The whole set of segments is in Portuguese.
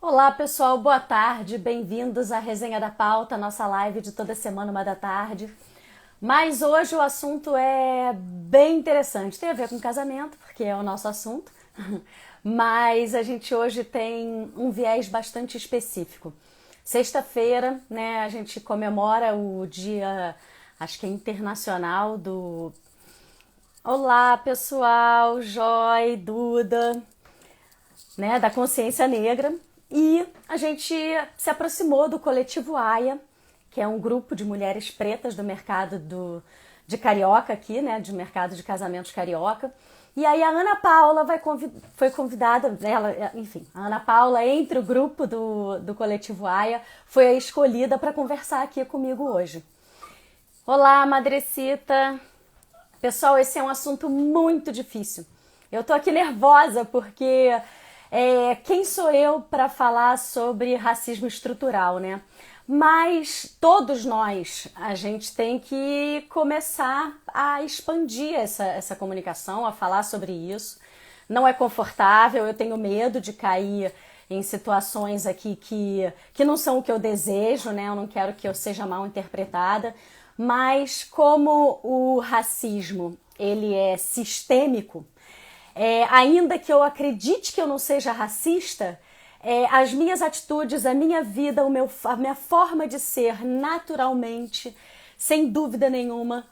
Olá pessoal, boa tarde, bem-vindos à Resenha da Pauta, nossa live de toda semana, 1 da tarde. Mas hoje o assunto é bem interessante, tem a ver com casamento, porque é o nosso assunto, mas a gente hoje tem um viés bastante específico. Sexta-feira, né, a gente comemora o dia, acho que é internacional do... Olá pessoal, Joy, Duda, né, da consciência negra. E a gente se aproximou do Coletivo AIA, que é um grupo de mulheres pretas do mercado de carioca aqui, né, de mercado de casamentos carioca. E aí a Ana Paula foi convidada, enfim, a Ana Paula, entre o grupo do Coletivo AIA, foi a escolhida para conversar aqui comigo hoje. Olá, Madrecita! Pessoal, esse é um assunto muito difícil. Eu tô aqui nervosa porque quem sou eu para falar sobre racismo estrutural, né? Mas todos nós, a gente tem que começar a expandir essa comunicação, a falar sobre isso. Não é confortável, eu tenho medo de cair em situações aqui que não são o que eu desejo, né? Eu não quero que eu seja mal interpretada, mas como o racismo ele é sistêmico, ainda que eu acredite que eu não seja racista, as minhas atitudes, a minha vida, a minha forma de ser naturalmente, sem dúvida nenhuma,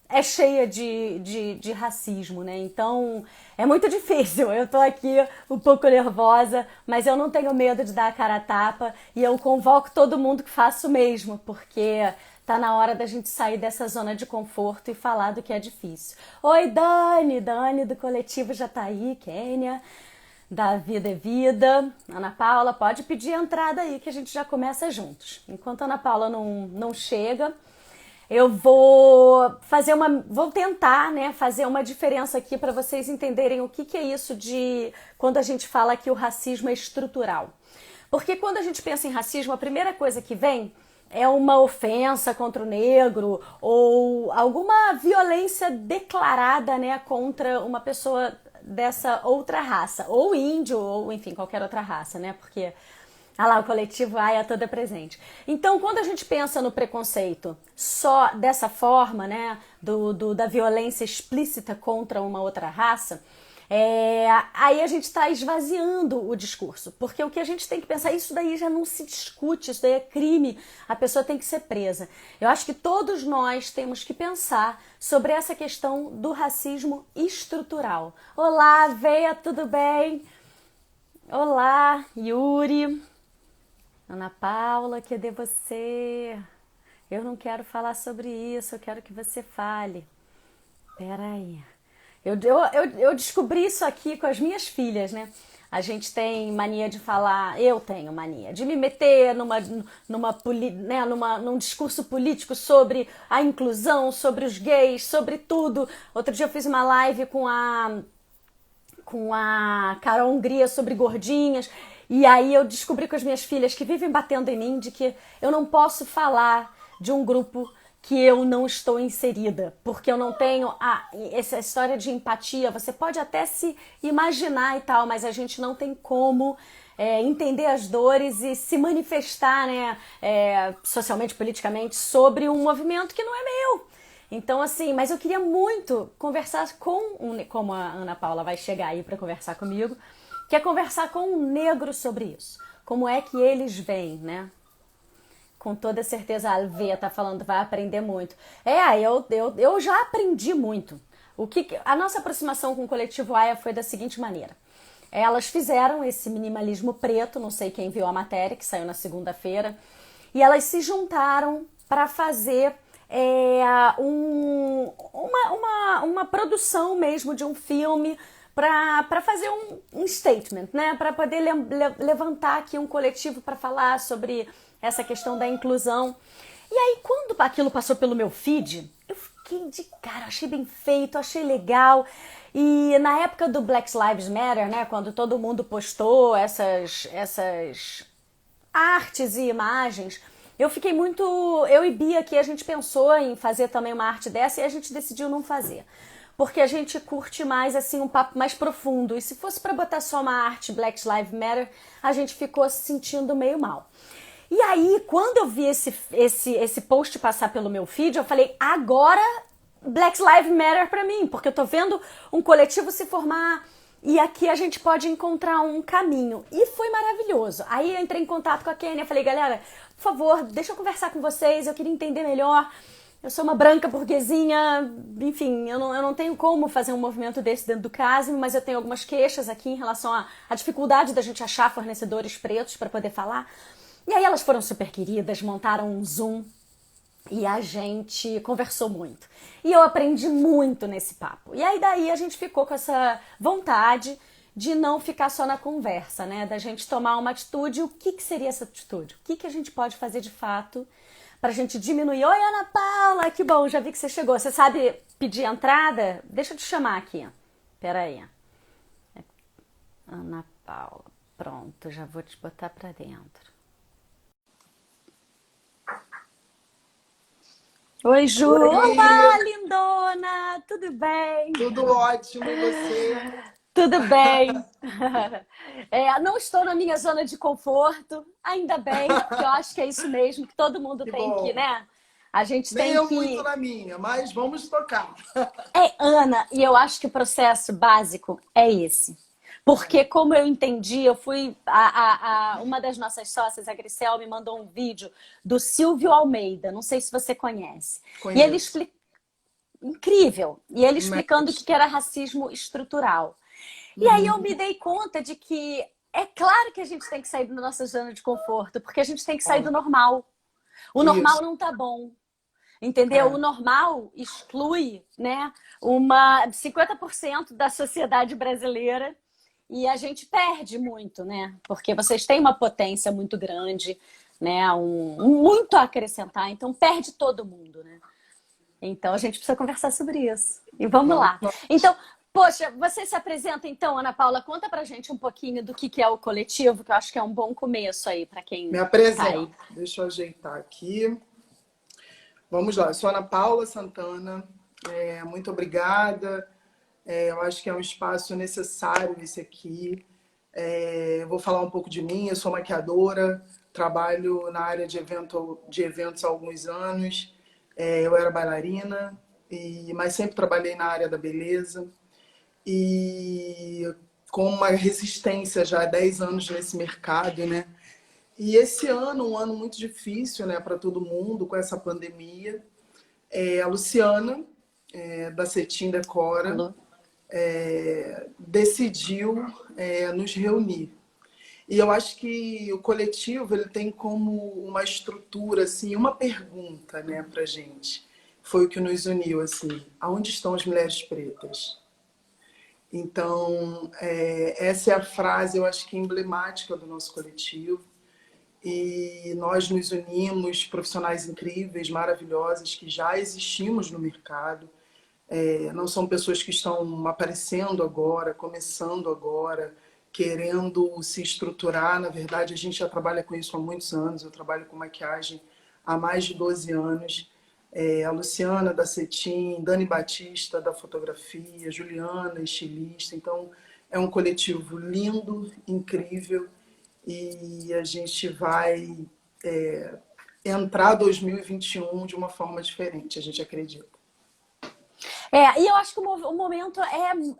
é cheia de racismo, né? Então é muito difícil. Eu tô aqui um pouco nervosa, mas eu não tenho medo de dar a cara a tapa e eu convoco todo mundo que faça o mesmo, porque tá na hora da gente sair dessa zona de conforto e falar do que é difícil. Oi, Dani do coletivo já tá aí, Kênia, da Vida é Vida. Ana Paula, pode pedir a entrada aí que a gente já começa juntos. Enquanto a Ana Paula não chega, eu vou tentar, né, fazer uma diferença aqui para vocês entenderem o que é isso de quando a gente fala que o racismo é estrutural. Porque quando a gente pensa em racismo, a primeira coisa que vem é uma ofensa contra o negro ou alguma violência declarada, né, contra uma pessoa dessa outra raça, ou índio, ou enfim, qualquer outra raça, né, porque o coletivo AIA toda presente. Então, quando a gente pensa no preconceito só dessa forma, né, da violência explícita contra uma outra raça, aí a gente está esvaziando o discurso, porque o que a gente tem que pensar, isso daí já não se discute, isso daí é crime, a pessoa tem que ser presa. Eu acho que todos nós temos que pensar sobre essa questão do racismo estrutural. Olá, Veia, tudo bem? Olá, Yuri, Ana Paula, cadê você? Eu não quero falar sobre isso, eu quero que você fale. Peraí. Eu descobri isso aqui com as minhas filhas, né? A gente tem mania de falar, eu tenho mania de me meter num discurso político sobre a inclusão, sobre os gays, sobre tudo. Outro dia eu fiz uma live com a Carol Hungria sobre gordinhas. E aí eu descobri com as minhas filhas que vivem batendo em mim de que eu não posso falar de um grupo que eu não estou inserida, porque eu não tenho essa história de empatia. Você pode até se imaginar e tal, mas a gente não tem como entender as dores e se manifestar, né, socialmente, politicamente, sobre um movimento que não é meu. Então, assim, mas eu queria muito conversar como a Ana Paula vai chegar aí para conversar comigo, que é conversar com um negro sobre isso. Como é que eles veem, né? Com toda certeza a Alveia tá falando, vai aprender muito. Eu já aprendi muito. A nossa aproximação com o coletivo AIA foi da seguinte maneira. Elas fizeram esse minimalismo preto, não sei quem viu a matéria, que saiu na segunda-feira, e elas se juntaram para fazer uma produção mesmo de um filme para fazer um statement, né? Para poder levantar aqui um coletivo para falar sobre essa questão da inclusão. E aí, quando aquilo passou pelo meu feed, eu fiquei de cara, achei bem feito, achei legal. E na época do Black Lives Matter, né, quando todo mundo postou essas artes e imagens, eu fiquei muito... Eu e Bia aqui, a gente pensou em fazer também uma arte dessa e a gente decidiu não fazer. porque a gente curte mais assim um papo mais profundo. E se fosse para botar só uma arte Black Lives Matter, a gente ficou se sentindo meio mal. E aí, quando eu vi esse post passar pelo meu feed, eu falei, agora Black Lives Matter pra mim, porque eu tô vendo um coletivo se formar e aqui a gente pode encontrar um caminho. E foi maravilhoso. Aí eu entrei em contato com a Kênia, falei, galera, por favor, deixa eu conversar com vocês, eu queria entender melhor. Eu sou uma branca burguesinha, enfim, eu não tenho como fazer um movimento desse dentro do CASM, mas eu tenho algumas queixas aqui em relação à dificuldade da gente achar fornecedores pretos para poder falar. E aí elas foram super queridas, montaram um Zoom e a gente conversou muito. E eu aprendi muito nesse papo. E aí daí a gente ficou com essa vontade de não ficar só na conversa, né? Da gente tomar uma atitude. O que seria essa atitude? O que a gente pode fazer de fato pra gente diminuir? Oi, Ana Paula, que bom, já vi que você chegou. Você sabe pedir entrada? Deixa eu te chamar aqui. Pera aí. Ana Paula, pronto, já vou te botar pra dentro. Oi, Ju. Oi, Olá, lindona. Tudo bem? tudo ótimo, e você? Tudo bem. Não estou na minha zona de conforto, ainda bem, porque eu acho que é isso mesmo, que todo mundo Que tem que, bom. né? A gente Nem tem eu muito que. na minha, mas vamos tocar. Ana, e eu acho que o processo básico é esse. Porque, como eu entendi, eu fui. Uma das nossas sócias, a Grisel, me mandou um vídeo do Silvio Almeida, não sei se você conhece. E ele Conheço. explica. Incrível! E ele explicando o Mas, que era racismo estrutural. E aí eu me dei conta de que é claro que a gente tem que sair da nossa zona de conforto, porque a gente tem que sair do ó, normal. O normal isso. não tá bom. Entendeu? O É, normal exclui, né, uma 50% da sociedade brasileira e a gente perde muito, né? Porque vocês têm uma potência muito grande, né? Muito a acrescentar, então perde todo mundo, né? Então a gente precisa conversar sobre isso. E vamos vamos lá. lá. Então, poxa, você se apresenta então, Ana Paula, conta pra gente um pouquinho do que é o coletivo, que eu acho que é um bom começo aí para Me quem tá aí. apresento. Deixa eu ajeitar aqui. Vamos lá, eu sou Ana Paula Santana. Muito obrigada. Eu acho que é um espaço necessário esse aqui. Eu vou falar um pouco de mim. Eu sou maquiadora, trabalho na área de eventos há alguns anos. Eu era bailarina, mas sempre trabalhei na área da beleza. E com uma resistência já há 10 anos nesse mercado, né? E esse ano, um ano muito difícil, né, para todo mundo, com essa pandemia. A Luciana, da Cetim Decora, Alô? decidiu nos reunir. E eu acho que o coletivo ele tem como uma estrutura, assim, uma pergunta, né, para gente. Foi o que nos uniu, assim, aonde estão as mulheres pretas? Então, essa é a frase, eu acho que emblemática do nosso coletivo. E nós nos unimos, profissionais incríveis, maravilhosas, que já existimos no mercado. Não são pessoas que estão aparecendo agora, começando agora, querendo se estruturar. Na verdade, a gente já trabalha com isso há muitos anos. Eu trabalho com maquiagem há mais de 12 anos. A Luciana, da Cetim, Dani Batista, da fotografia, Juliana, estilista. Então, é um coletivo lindo, incrível. E a gente vai entrar 2021 de uma forma diferente, a gente acredita. E eu acho que o momento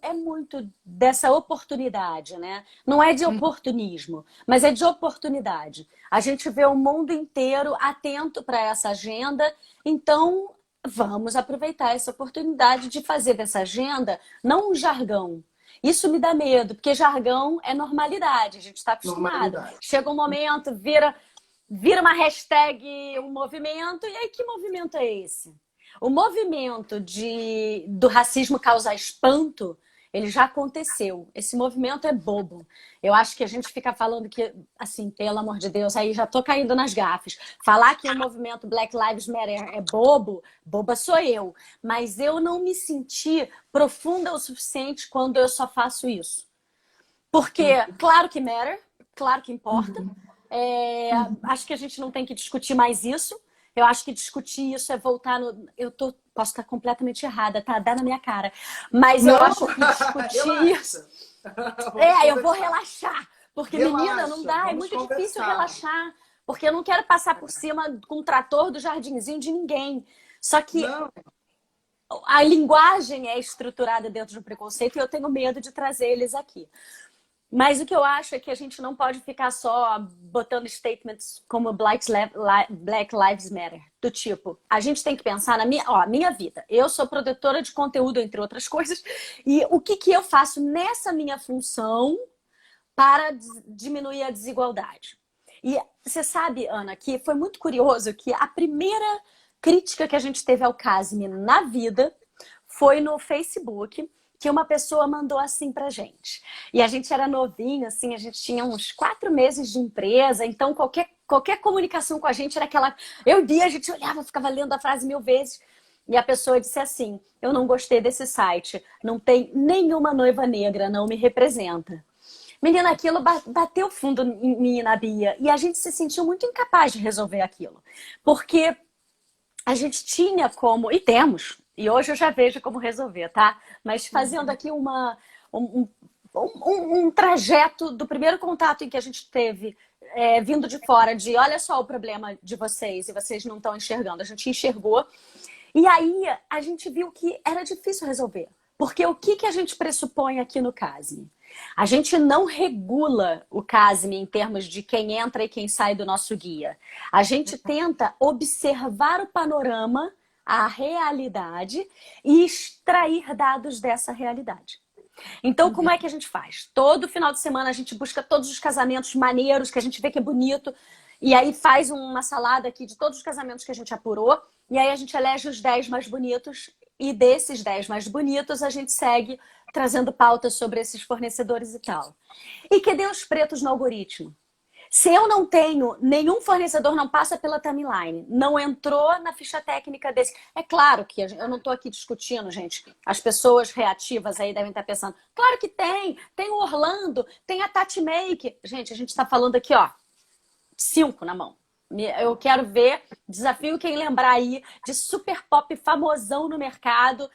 é muito dessa oportunidade, né? Não é de oportunismo, mas é de oportunidade. A gente vê o mundo inteiro atento para essa agenda, então vamos aproveitar essa oportunidade de fazer dessa agenda não um jargão. Isso me dá medo, porque jargão é normalidade, a gente está acostumado. Normalidade. Chega um momento, vira uma hashtag, um movimento, e aí que movimento é esse? O movimento do racismo causar espanto, ele já aconteceu. Esse movimento é bobo. Eu acho que a gente fica falando que, assim, pelo amor de Deus, aí já tô caindo nas gafes. Falar que o movimento Black Lives Matter é bobo, boba sou eu. Mas eu não me senti profunda o suficiente quando eu só faço isso. Porque, claro que matter, claro que importa. Acho que a gente não tem que discutir mais isso. Eu acho que discutir isso é voltar no. Posso estar completamente errada, tá? Dá na minha cara. Mas eu Não, acho que discutir isso. relaxa. Vamos Eu vou conversar. relaxar. Porque, menina, não Relaxa, dá, é vamos muito difícil conversar. relaxar. Porque eu não quero passar por cima com um trator do jardinzinho de ninguém. Só que Não, a linguagem é estruturada dentro do preconceito e eu tenho medo de trazer eles aqui. Mas o que eu acho é que a gente não pode ficar só botando statements como Black Lives Matter. Do tipo, a gente tem que pensar na minha vida. Eu sou produtora de conteúdo, entre outras coisas, e o que eu faço nessa minha função para diminuir a desigualdade. E você sabe, Ana, que foi muito curioso que a primeira crítica que a gente teve ao Casime na vida foi no Facebook, que uma pessoa mandou assim pra gente. E a gente era novinho, assim, a gente tinha uns 4 meses de empresa, então qualquer comunicação com a gente era aquela... Eu via, a gente olhava, ficava lendo a frase 1000 vezes. E a pessoa disse assim, eu não gostei desse site, não tem nenhuma noiva negra, não me representa. Menina, aquilo bateu fundo em mim e na Bia. E a gente se sentiu muito incapaz de resolver aquilo. Porque a gente tinha como, e temos, e hoje eu já vejo como resolver, tá? Mas fazendo aqui um trajeto do primeiro contato em que a gente teve, vindo de fora, de olha só o problema de vocês e vocês não estão enxergando. A gente enxergou. E aí a gente viu que era difícil resolver. Porque o que a gente pressupõe aqui no CASME? A gente não regula o CASME em termos de quem entra e quem sai do nosso guia. A gente tenta observar o panorama, a realidade e extrair dados dessa realidade. Então, como é que a gente faz? Todo final de semana a gente busca todos os casamentos maneiros, que a gente vê que é bonito, e aí faz uma salada aqui de todos os casamentos que a gente apurou, e aí a gente elege os 10 mais bonitos, e desses 10 mais bonitos a gente segue trazendo pautas sobre esses fornecedores e tal. E cadê os pretos no algoritmo? Se eu não tenho, nenhum fornecedor não passa pela timeline, não entrou na ficha técnica desse. É claro que eu não estou aqui discutindo, gente. As pessoas reativas aí devem estar pensando, claro que tem. Tem o Orlando, tem a Tati Make. Gente, a gente está falando aqui, ó, 5 na mão. Eu quero ver, desafio quem lembrar aí de super pop famosão no mercado.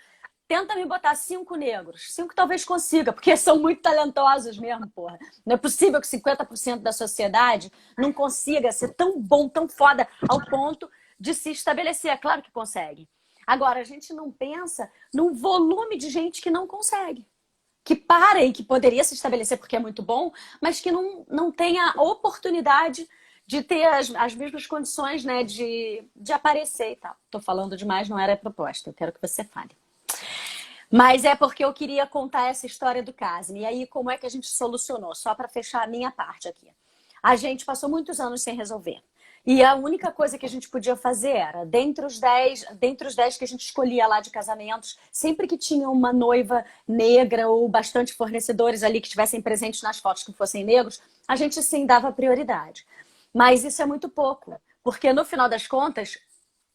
Tenta me botar 5 negros. 5 talvez consiga, porque são muito talentosos mesmo, porra. Não é possível que 50% da sociedade não consiga ser tão bom, tão foda, ao ponto de se estabelecer. É claro que consegue. Agora, a gente não pensa num volume de gente que não consegue. Que para e que poderia se estabelecer porque é muito bom, mas que não tem a oportunidade de ter as mesmas condições, né, de aparecer e tal. Tô falando demais, não era a proposta. Eu quero que você fale. Mas é porque eu queria contar essa história do Casme. E aí, como é que a gente solucionou? Só para fechar a minha parte aqui. A gente passou muitos anos sem resolver. E a única coisa que a gente podia fazer era, dentre os 10 que a gente escolhia lá de casamentos, sempre que tinha uma noiva negra ou bastante fornecedores ali que estivessem presentes nas fotos que fossem negros, a gente sim dava prioridade. Mas isso é muito pouco. Porque no final das contas,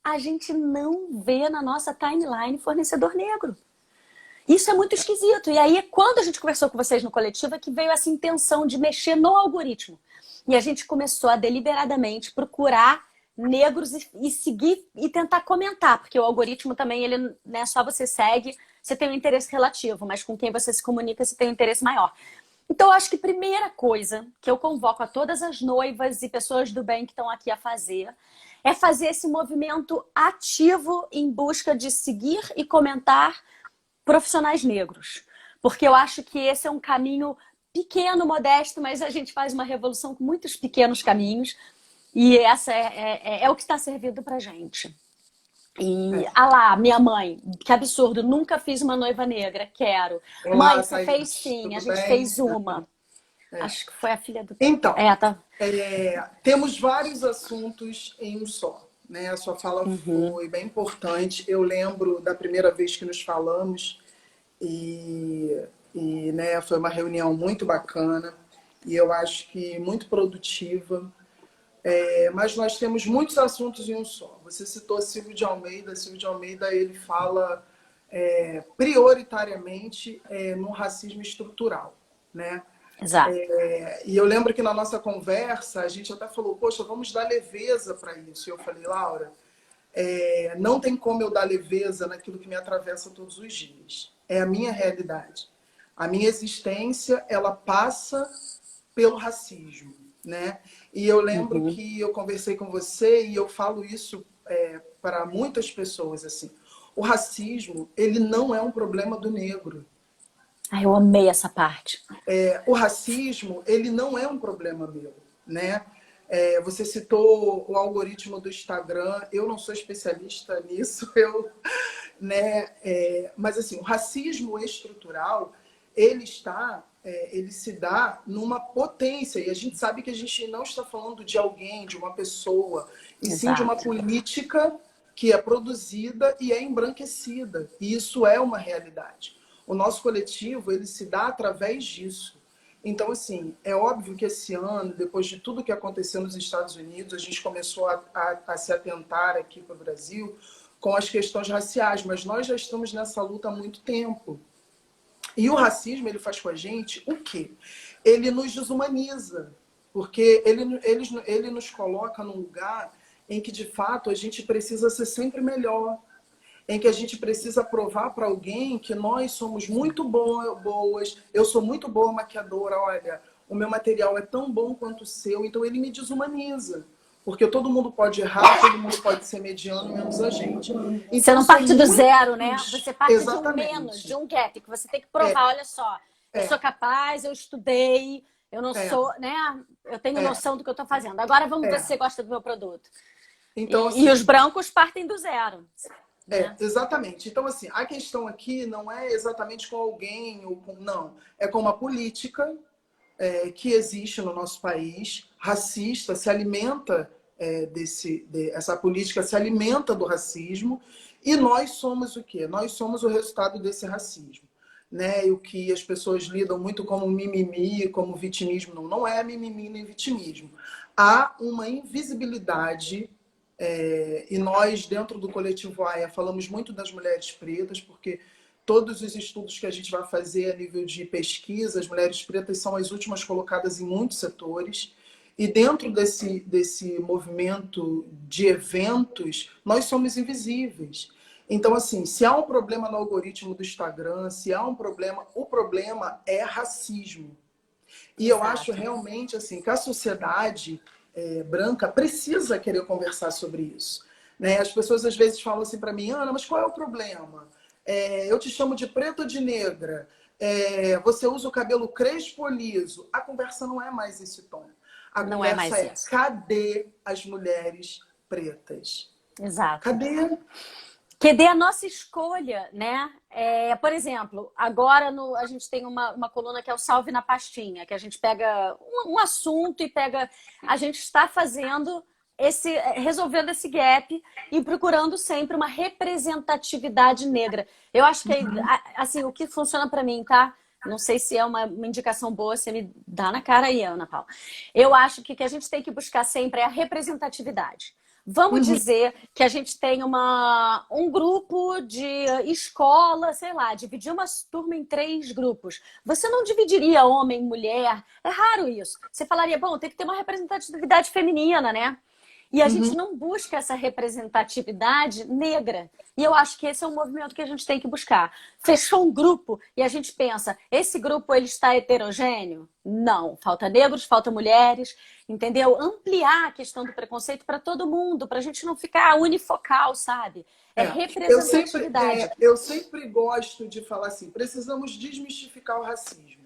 a gente não vê na nossa timeline fornecedor negro. Isso é muito esquisito. E aí, quando a gente conversou com vocês no coletivo, é que veio essa intenção de mexer no algoritmo. E a gente começou a deliberadamente procurar negros e seguir e tentar comentar, porque o algoritmo também, ele não é só você segue, você tem um interesse relativo, mas com quem você se comunica, você tem um interesse maior. Então, eu acho que a primeira coisa que eu convoco a todas as noivas e pessoas do bem que estão aqui a fazer é fazer esse movimento ativo em busca de seguir e comentar profissionais negros. Porque eu acho que esse é um caminho pequeno, modesto, mas a gente faz uma revolução com muitos pequenos caminhos e essa é o que está servindo pra gente. E, lá, minha mãe, que absurdo, nunca fiz uma noiva negra, quero. Mãe, olá, você fez Thaís. sim, a Tudo gente bem? fez uma. Acho que foi a filha do... Então, Tá. temos vários assuntos em um só. Né? A sua fala foi bem importante. Eu lembro da primeira vez que nos falamos né, foi uma reunião muito bacana e eu acho que muito produtiva. Mas nós temos muitos assuntos em um só. Você citou Silvio de Almeida. Silvio de Almeida, ele fala prioritariamente no racismo estrutural, né? Exato. E eu lembro que na nossa conversa a gente até falou, poxa, vamos dar leveza para isso. E eu falei, Laura, Não tem como eu dar leveza naquilo que me atravessa todos os dias. É a minha realidade. A minha existência, ela passa pelo racismo, né? E eu lembro que eu conversei com você e eu falo isso para muitas pessoas, assim. O racismo, ele não é um problema do negro. Ai, eu amei essa parte. O racismo, ele não é um problema meu, né? Você citou o algoritmo do Instagram. Eu não sou especialista nisso, né? Mas assim, o racismo estrutural, ele se dá numa potência, e a gente sabe que a gente não está falando de alguém, de uma pessoa, e sim de uma Exato. política que é produzida e é embranquecida. E isso é uma realidade. O nosso coletivo, ele se dá através disso. Então, assim, é óbvio que esse ano, depois de tudo que aconteceu nos Estados Unidos, a gente começou a se atentar aqui para o Brasil com as questões raciais, mas nós já estamos nessa luta há muito tempo. E o racismo, ele faz com a gente o quê? Ele nos desumaniza, porque ele nos coloca num lugar em que, de fato, a gente precisa ser sempre melhor, em que a gente precisa provar para alguém que nós somos muito boas, eu sou muito boa maquiadora, olha, o meu material é tão bom quanto o seu, então ele me desumaniza. Porque todo mundo pode errar, todo mundo pode ser mediano, menos a gente. Você Então, não são parte do zero, né? muitos... Você parte de um menos, de Exatamente. um gap, que você tem que provar, olha só, eu sou É, capaz, eu estudei, eu não é, sou, né? Eu tenho é, noção do que eu estou fazendo. Agora vamos ver se é. você gosta do meu produto. Então, E os assim, brancos partem do zero, né? exatamente. Então, assim, a questão aqui não é exatamente com alguém, ou com, não. É com uma política que existe no nosso país, racista, se alimenta essa política se alimenta do racismo, e nós somos o quê? Nós somos o resultado desse racismo. Né? E o que as pessoas lidam muito como mimimi, como vitimismo, não é mimimi nem vitimismo. Há uma invisibilidade, e nós, dentro do coletivo AIA, falamos muito das mulheres pretas, porque todos os estudos que a gente vai fazer a nível de pesquisa, as mulheres pretas são as últimas colocadas em muitos setores. E dentro desse movimento de eventos, nós somos invisíveis. Então, assim, se há um problema no algoritmo do Instagram, se há um problema, o problema é racismo. E eu acho Exato. realmente assim que a sociedade branca precisa querer conversar sobre isso. Né? As pessoas às vezes falam assim para mim, Ana, mas qual é o problema? Eu te chamo de preta ou de negra? Você usa o cabelo crespo ou liso? A conversa não é mais esse tom. A Não é conversa mais é, isso. cadê as mulheres pretas? Exato. Cadê? Que dê a nossa escolha, né? Por exemplo, agora a gente tem uma coluna que é o Salve na Pastinha, que a gente pega um assunto e pega. A gente está fazendo resolvendo esse gap e procurando sempre uma representatividade negra. Eu acho que assim, o que funciona para mim, tá? Não sei se é uma indicação boa, você me dá na cara aí, Ana Paula. Eu acho que o que a gente tem que buscar sempre é a representatividade. Vamos Uhum. dizer que a gente tem um grupo de escola, sei lá, dividir uma turma em 3 grupos. Você não dividiria homem, mulher? É raro isso. Você falaria, bom, tem que ter uma representatividade feminina, né? E a gente Uhum. não busca essa representatividade negra. E eu acho que esse é um movimento que a gente tem que buscar. Fechou um grupo e a gente pensa, esse grupo ele está heterogêneo? Não. Falta negros, falta mulheres, entendeu? Ampliar a questão do preconceito para todo mundo, para a gente não ficar unifocal, sabe? É É, eu sempre, representatividade. eu sempre gosto de falar assim, precisamos desmistificar o racismo,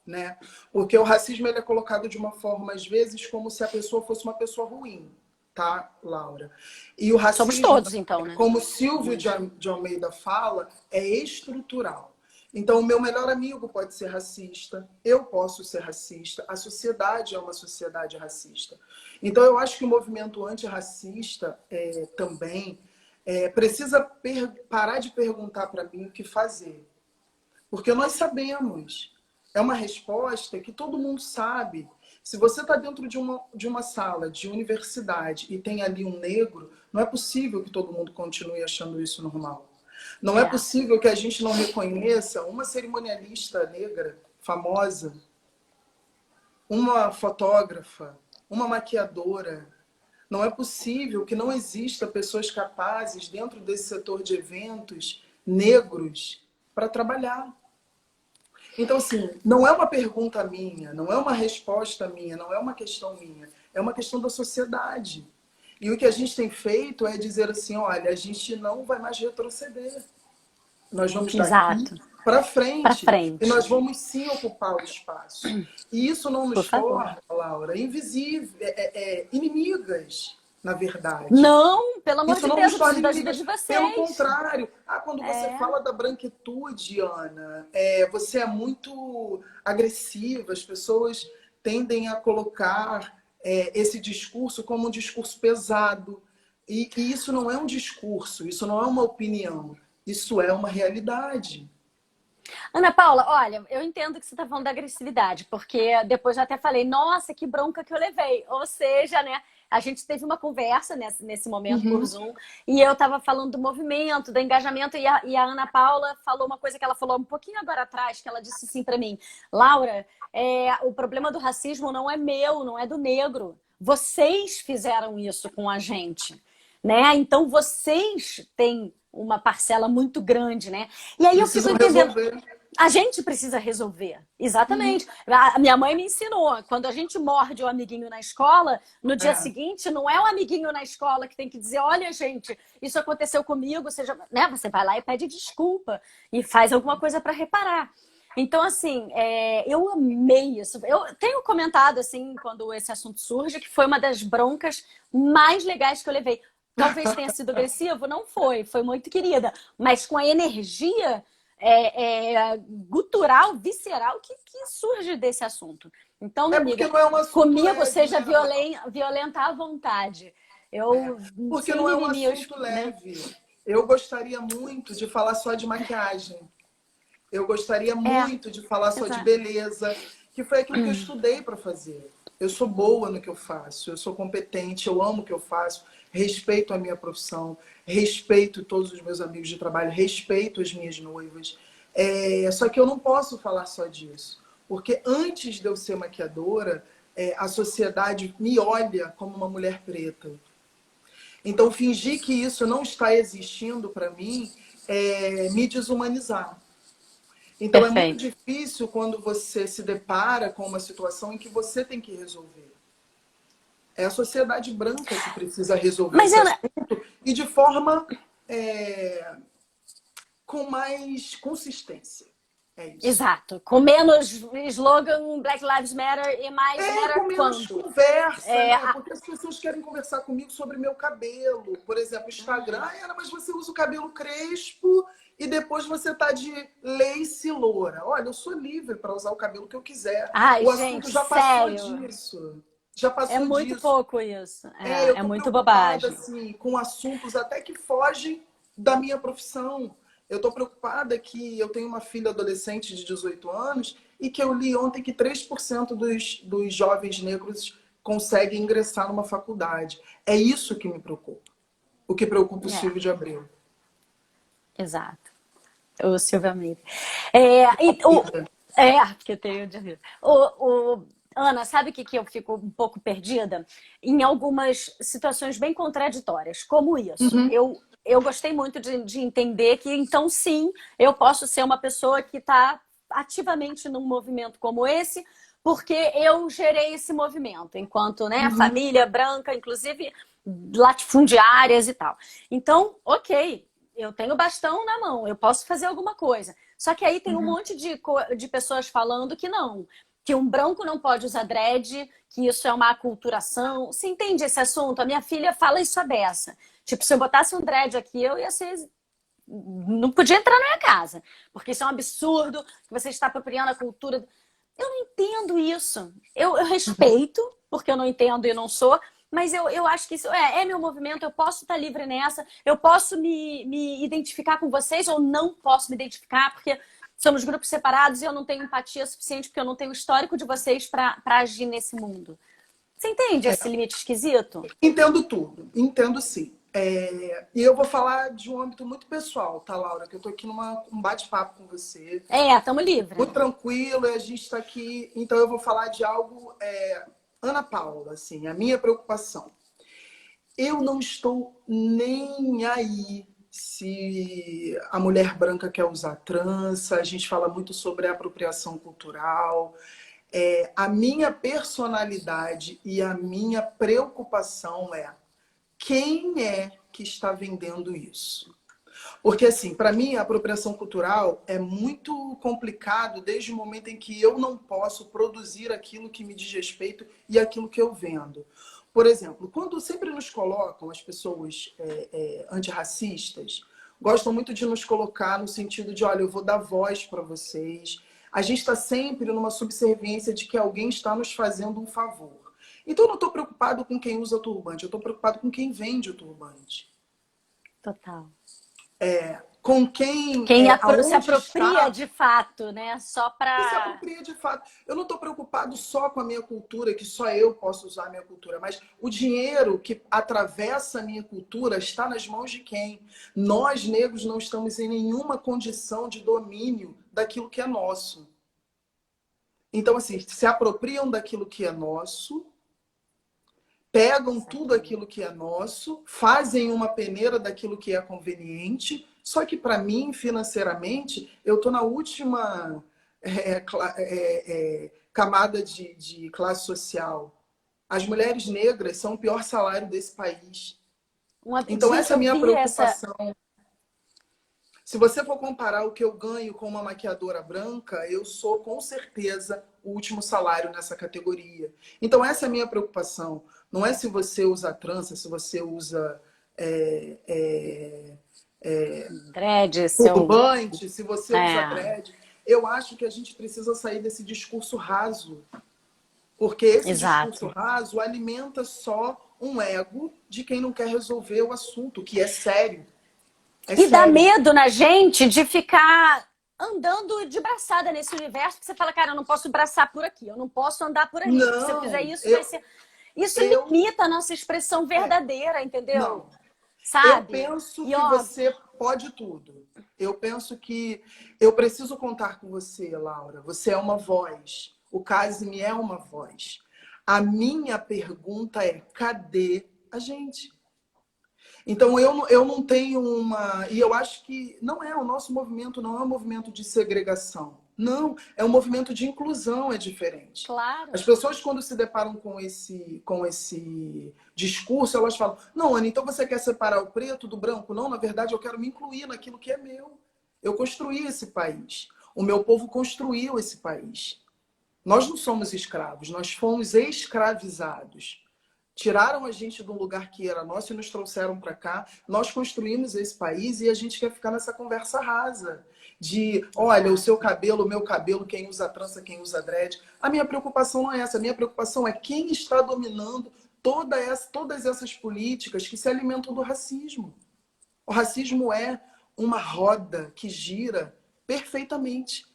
né? Porque o racismo ele é colocado de uma forma, às vezes, como se a pessoa fosse uma pessoa ruim, tá, Laura? E o Somos racismo, todos, então, né? como Silvio Muito. de Almeida fala, é estrutural. Então, o meu melhor amigo pode ser racista, eu posso ser racista, a sociedade é uma sociedade racista. Então, eu acho que o movimento antirracista também precisa parar de perguntar para mim o que fazer. Porque nós sabemos. É uma resposta que todo mundo sabe. Se você está dentro de uma sala de universidade e tem ali um negro, não é possível que todo mundo continue achando isso normal. Não é É. possível que a gente não reconheça uma cerimonialista negra famosa, uma fotógrafa, uma maquiadora, Não é possível que não exista pessoas capazes dentro desse setor de eventos negros para trabalhar. Então, assim, não é uma pergunta minha, não é uma resposta minha, não é uma questão minha, é uma questão da sociedade. E o que a gente tem feito é dizer assim, olha, a gente não vai mais retroceder. Nós vamos daqui Exato. para Para frente e frente. nós vamos sim ocupar o espaço. E isso não Por nos favor. torna, Laura, invisíveis, inimigas, na verdade. Não, pelo amor Isso de não Deus, nos eu torna preciso da ajuda de inimigas. Pelo vocês. contrário, quando você É. fala da branquitude, Ana, você é muito agressiva. As pessoas tendem a colocar esse discurso como um discurso pesado. E isso não é um discurso, isso não é uma opinião, isso é uma realidade. Ana Paula, olha, eu entendo que você está falando da agressividade, porque depois eu até falei, nossa, que bronca que eu levei. Ou seja, né, a gente teve uma conversa nesse momento por Uhum. Zoom, e eu estava falando do movimento, do engajamento, e a Ana Paula falou uma coisa que ela falou um pouquinho agora atrás, que ela disse assim para mim, Laura, o problema do racismo não é meu, não é do negro. Vocês fizeram isso com a gente, né? Então vocês têm uma parcela muito grande, né? E aí eu fico Precisam entendendo. resolver. A gente precisa resolver. Uhum. Exatamente. A minha mãe me ensinou. Quando a gente morde o amiguinho na escola, no dia É. seguinte, não é o amiguinho na escola que tem que dizer: olha, gente, isso aconteceu comigo. Seja, né? Você vai lá e pede desculpa e faz alguma coisa para reparar. Então, assim, eu amei isso. Eu tenho comentado, assim, quando esse assunto surge, que foi uma das broncas mais legais que eu levei. Talvez tenha sido agressivo, não foi, foi muito querida, mas com a energia gutural, visceral que surge desse assunto. Então, minha É porque amiga, não é um assunto comigo leve, seja né, Ana Paula? violenta à vontade. Eu, Porque sem não é um mimimi, assunto né? leve. Eu gostaria muito de falar só de maquiagem. Eu gostaria É, muito de falar só de exato. beleza, que foi aquilo que eu estudei para fazer. Eu sou boa no que eu faço, eu sou competente, eu amo o que eu faço, respeito a minha profissão, respeito todos os meus amigos de trabalho, respeito as minhas noivas. Só que eu não posso falar só disso, porque antes de eu ser maquiadora, a sociedade me olha como uma mulher preta. Então, fingir que isso não está existindo para mim é me desumanizar. Então, é muito Perfeito. difícil quando você se depara com uma situação em que você tem que resolver. É a sociedade branca que precisa resolver Mas, esse Ana, assunto e de forma é, com mais consistência. É isso. exato. Com menos slogan Black Lives Matter e mais Com matter menos quando? conversa, É, né? Porque as pessoas querem conversar comigo sobre meu cabelo. Por exemplo, Instagram, Ana, mas você usa o cabelo crespo e depois você tá de lace loura. Olha, eu sou livre para usar o cabelo que eu quiser. ai, O assunto gente, já passou sério. disso. Já É passou muito disso. pouco isso. Eu É tô muito preocupada, bobagem. assim, com assuntos até que fogem da minha profissão. Eu tô preocupada que eu tenho uma filha adolescente de 18 anos e que eu li ontem que 3% dos jovens negros conseguem ingressar numa faculdade. É isso que me preocupa. O que preocupa o É, Silvio de Abreu. exato. O Silvio Almeida. É, e, o, porque tem o de Ana, sabe o que eu fico um pouco perdida? Em algumas situações bem contraditórias, como isso. Uhum. Eu gostei muito de entender que, então, sim, eu posso ser uma pessoa que está ativamente num movimento como esse, porque eu gerei esse movimento, enquanto, né, Uhum. família branca, inclusive latifundiárias e tal. Então, ok, eu tenho bastão na mão, eu posso fazer alguma coisa. Só que aí tem um Uhum. monte de pessoas falando que não, que um branco não pode usar dread, que isso é uma aculturação. Você entende esse assunto? A minha filha fala isso a beça. Tipo, se eu botasse um dread aqui, eu ia ser. Não podia entrar na minha casa, porque isso é um absurdo, que você está apropriando a cultura. Eu não entendo isso. Eu respeito, porque eu não entendo e não sou, mas eu acho que isso é meu movimento, eu posso estar livre nessa, eu posso me identificar com vocês ou não posso me identificar, porque somos grupos separados e eu não tenho empatia suficiente, porque eu não tenho o histórico de vocês para agir nesse mundo. Você entende esse limite esquisito? Entendo tudo, entendo sim. E eu vou falar de um âmbito muito pessoal, tá, Laura? Que eu tô aqui um bate-papo com você, Estamos livres. muito tranquilo, e a gente está aqui. Então eu vou falar de algo, Ana Paula, assim, a minha preocupação. Eu não estou nem aí se a mulher branca quer usar trança, a gente fala muito sobre a apropriação cultural. A minha personalidade e a minha preocupação é quem é que está vendendo isso? Porque, assim, para mim, a apropriação cultural é muito complicado desde o momento em que eu não posso produzir aquilo que me diz respeito e aquilo que eu vendo. Por exemplo, quando sempre nos colocam as pessoas antirracistas, gostam muito de nos colocar no sentido de, olha, eu vou dar voz para vocês. A gente está sempre numa subserviência de que alguém está nos fazendo um favor. Então, eu não estou preocupado com quem usa turbante, eu estou preocupado com quem vende o turbante. Total. Com quem, Quem se aonde apropria está, de fato, né? Só e se para... apropria de fato. Eu não estou preocupado só com a minha cultura, que só eu posso usar a minha cultura, mas o dinheiro que atravessa a minha cultura está nas mãos de quem? Nós, negros, não estamos em nenhuma condição de domínio daquilo que é nosso. Então, assim, se apropriam daquilo que é nosso, pegam tudo aquilo que é nosso, fazem uma peneira daquilo que é conveniente, só que para mim, financeiramente, eu estou na última camada de classe social. As mulheres negras são o pior salário desse país. Então, Gente, essa é a eu minha vi essa... preocupação. Se você for comparar o que eu ganho com uma maquiadora branca, eu sou, com certeza, o último salário nessa categoria. Então, essa é a minha preocupação. Não é se você usa trança, se você usa Dread, seu... turbante, se você usa É, dread. Eu acho que a gente precisa sair desse discurso raso. Porque esse discurso exato. raso alimenta só um ego de quem não quer resolver o assunto, que é sério. É E dá sério. medo na gente de ficar andando de braçada nesse universo, que você fala, cara, eu não posso braçar por aqui, eu não posso andar por ali, porque se eu fizer Não, isso, vai ser... Isso eu limita a nossa expressão verdadeira, entendeu? não. Eu Sabe? penso E que ó, você pode tudo. Eu penso que eu preciso contar com você, Laura. Você é uma voz. O Casime é uma voz. A minha pergunta é: cadê a gente? Então eu não tenho uma. E eu acho que não é o nosso movimento, não é um movimento de segregação. Não, é um movimento de inclusão, é diferente. As claro. pessoas, quando se deparam com esse discurso, elas falam: não, Ana, então você quer separar o preto do branco? Não, na verdade, eu quero me incluir naquilo que é meu. Eu construí esse país. O meu povo construiu esse país. Nós não somos escravos, nós fomos escravizados. Tiraram a gente de um lugar que era nosso e nos trouxeram para cá. Nós construímos esse país e a gente quer ficar nessa conversa rasa. De, olha, o seu cabelo, o meu cabelo, quem usa trança, quem usa dread. A minha preocupação não é essa. A minha preocupação é quem está dominando todas essas políticas que se alimentam do racismo. O racismo é uma roda que gira perfeitamente.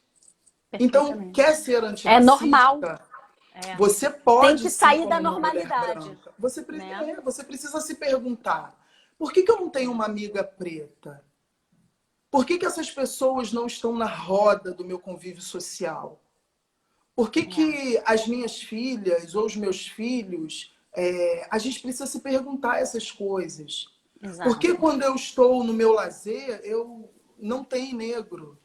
Então, quer Perfeitamente. ser É normal. antirracista? É. Você Tem pode que sim, sair da como uma mulher normalidade, branca. né? Você precisa se perguntar: por que eu não tenho uma amiga preta? Por que essas pessoas não estão na roda do meu convívio social? Por É, que as minhas filhas ou os meus filhos, a gente precisa se perguntar essas coisas? Por que exato. quando eu estou no meu lazer, eu não tenho negro?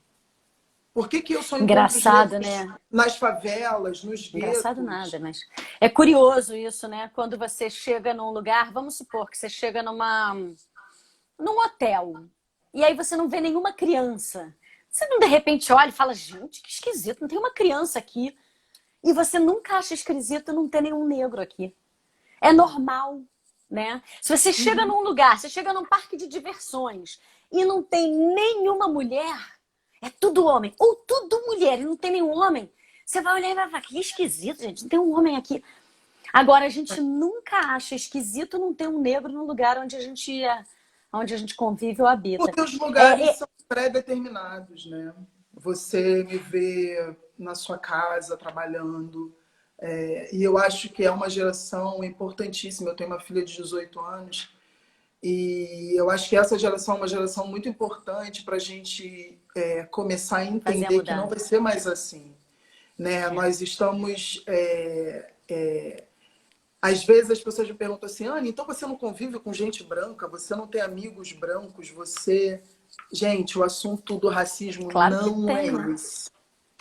Por que eu só encontro os Engraçado, negros né? nas favelas, nos Engraçado nada, guetos? mas é curioso isso, né? Quando você chega num lugar, vamos supor que você chega num hotel e aí você não vê nenhuma criança. Você não de repente olha e fala, gente, que esquisito, não tem uma criança aqui. E você nunca acha esquisito não ter nenhum negro aqui. É normal, né? Se você chega Uhum. num lugar, você chega num parque de diversões e não tem nenhuma mulher, é tudo homem, ou tudo mulher e não tem nenhum homem, você vai olhar e vai falar, que esquisito, gente, não tem um homem aqui. Agora, a gente nunca acha esquisito não ter um negro no lugar onde a gente convive ou habita. Porque os lugares É, é, são pré-determinados, né? Você me vê na sua casa trabalhando. E eu acho que é uma geração importantíssima. Eu tenho uma filha de 18 anos e eu acho que essa geração é uma geração muito importante para a gente começar a fazer a entender que não vai mudança. ser mais assim, né? É, Nós estamos Às vezes as pessoas me perguntam assim, Anne, então você não convive com gente branca? Você não tem amigos brancos? Você... Gente, o assunto do racismo Claro que não é tem, né? esse.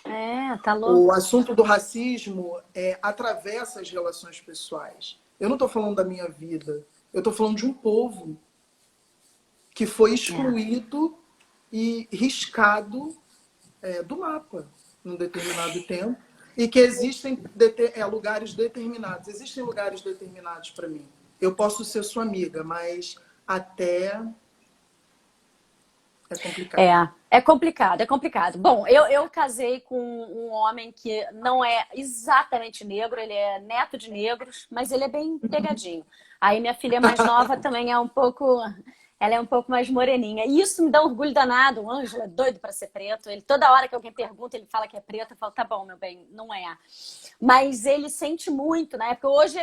É, tá O louco. assunto do racismo atravessa as relações pessoais. Eu não estou falando da minha vida. Eu estou falando de um povo que foi É. excluído e riscado do mapa num determinado tempo e que existem lugares determinados. Existem lugares determinados para mim. Eu posso ser sua amiga, mas até é complicado. É complicado, é complicado. Bom, eu casei com um homem que não é exatamente negro, ele é neto de negros, mas ele é bem pegadinho. Aí minha filha mais nova também é um pouco, ela é um pouco mais moreninha. E isso me dá um orgulho danado. O Ângelo é doido para ser preto. Ele toda hora que alguém pergunta, ele fala que é preto, eu falo, tá bom, meu bem, não é. Mas ele sente muito, né? Porque hoje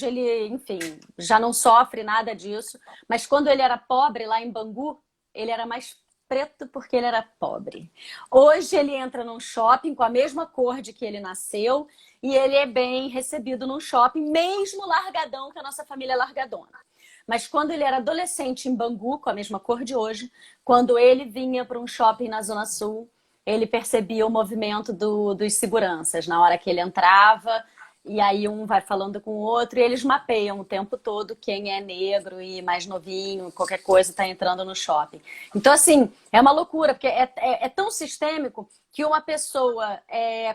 ele, enfim, já não sofre nada disso. Mas quando ele era pobre lá em Bangu, ele era mais preto porque ele era pobre. Hoje ele entra num shopping com a mesma cor de que ele nasceu e ele é bem recebido num shopping, mesmo largadão, que a nossa família é largadona. Mas quando ele era adolescente em Bangu, com a mesma cor de hoje, quando ele vinha para um shopping na Zona Sul, ele percebia o movimento dos seguranças na hora que ele entrava. E aí um vai falando com o outro e eles mapeiam o tempo todo quem é negro e mais novinho, qualquer coisa está entrando no shopping. Então, assim, é uma loucura, porque é tão sistêmico que uma pessoa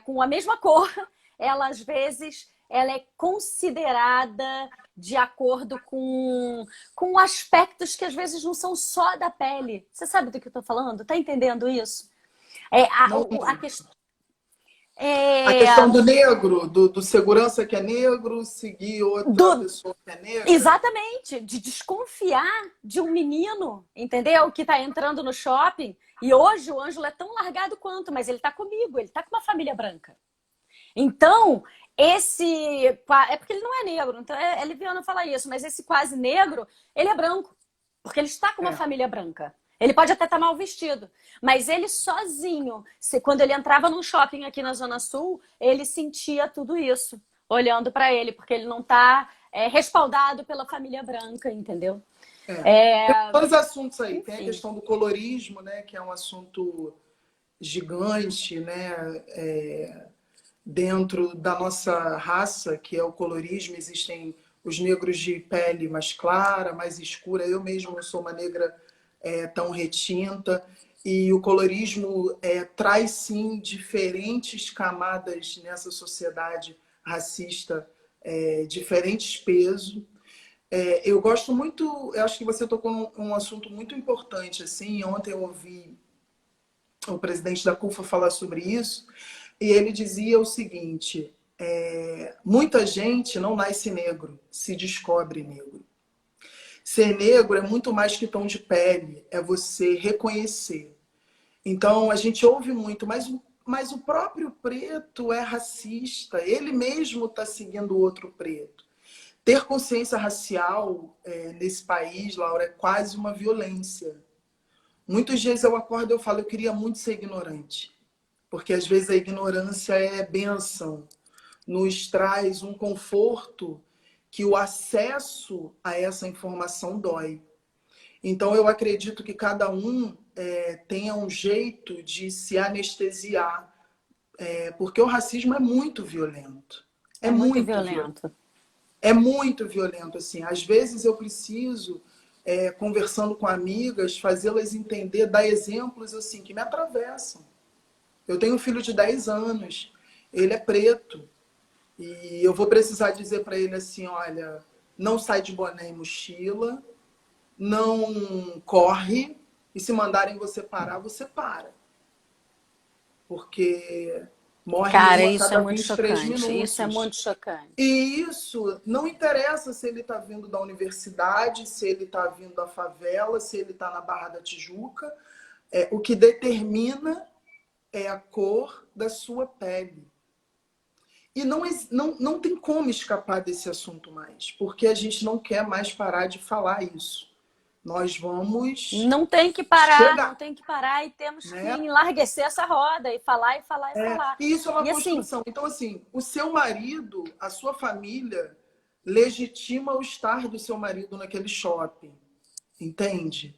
com a mesma cor, ela às vezes ela é considerada de acordo com aspectos que às vezes não são só da pele. Você sabe do que eu estou falando? Tá entendendo isso? É, Não, a questão. a É, questão do negro, do segurança que é negro, seguir outra do, pessoa que é negra. Exatamente, de desconfiar de um menino, entendeu? Que tá entrando no shopping. E hoje o Ângelo é tão largado quanto, mas ele tá comigo, ele tá com uma família branca. Então, esse. É porque ele não é negro, então é liviano falar isso, mas esse quase negro, ele é branco, porque ele está com uma É. família branca. Ele pode até estar mal vestido, mas ele sozinho, quando ele entrava num shopping aqui na Zona Sul, ele sentia tudo isso, olhando para ele, porque ele não está respaldado pela família branca, entendeu? É. Tem É, vários assuntos aí. Tem a enfim, questão do colorismo, né, que é um assunto gigante, né, dentro da nossa raça, que é o colorismo. Existem os negros de pele mais clara, mais escura. Eu mesmo não sou uma negra tão retinta. E o colorismo traz, sim, diferentes camadas nessa sociedade racista, diferentes pesos. Eu gosto muito, eu acho que você tocou num assunto muito importante. Assim, ontem eu ouvi o presidente da CUFA falar sobre isso, e ele dizia o seguinte: muita gente não nasce negro, se descobre negro. Ser negro é muito mais que tom de pele, é você reconhecer. Então a gente ouve muito, mas o próprio preto é racista, ele mesmo está seguindo o outro preto. Ter consciência racial nesse país, Laura, é quase uma violência. Muitos dias eu acordo e eu falo, eu queria muito ser ignorante. Porque às vezes a ignorância é bênção, nos traz um conforto que o acesso a essa informação dói. Então eu acredito que cada um tenha um jeito de se anestesiar, porque o racismo é muito violento. É é muito muito violento. violento. É muito violento, assim. Às vezes eu preciso, conversando com amigas, fazê-las entender, dar exemplos assim que me atravessam. Eu tenho um filho de 10 anos, ele é preto, e eu vou precisar dizer para ele assim, olha, não sai de boné e mochila, não corre, e se mandarem você parar, você para. Porque morre Cara, um a isso é cada muito 23 chocante. Isso é minutos. muito chocante. E isso não interessa se ele está vindo da universidade, se ele está vindo da favela, se ele está na Barra da Tijuca. O que determina é a cor da sua pele. E não tem como escapar desse assunto mais, porque a gente não quer mais parar de falar isso. Nós vamos Não tem que parar, não chegar, tem que parar e temos que né? enlarguecer essa roda e falar e falar e É, falar. e isso é uma E assim, construção. Então, assim, o seu marido, a sua família, legitima o estar do seu marido naquele shopping, entende?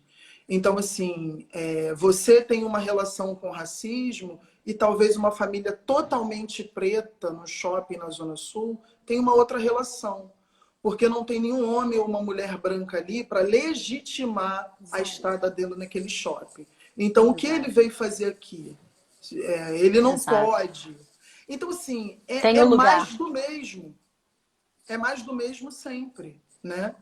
Então, assim, você tem uma relação com racismo e talvez uma família totalmente preta no shopping na Zona Sul tem uma outra relação. Porque não tem nenhum homem ou uma mulher branca ali para legitimar a exato, estada dele naquele shopping. Então, o que ele exato, veio fazer aqui? Ele não exato. pode. Então, assim, Tem é o mais lugar. do mesmo. É mais do mesmo sempre, né?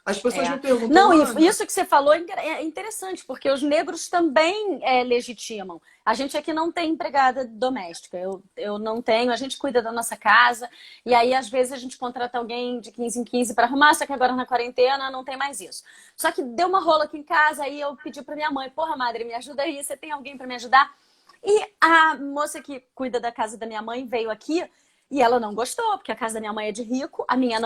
As pessoas É. me perguntam, Não, e Ana, isso que você falou é interessante, porque os negros também legitimam. A gente aqui não tem empregada doméstica, eu não tenho, a gente cuida da nossa casa, e aí às vezes a gente contrata alguém de 15 em 15 para arrumar, só que agora na quarentena não tem mais isso. Só que deu uma rola aqui em casa, aí eu pedi para minha mãe, porra, madre, me ajuda aí, você tem alguém para me ajudar? E a moça que cuida da casa da minha mãe veio aqui e ela não gostou, porque a casa da minha mãe é de rico, a minha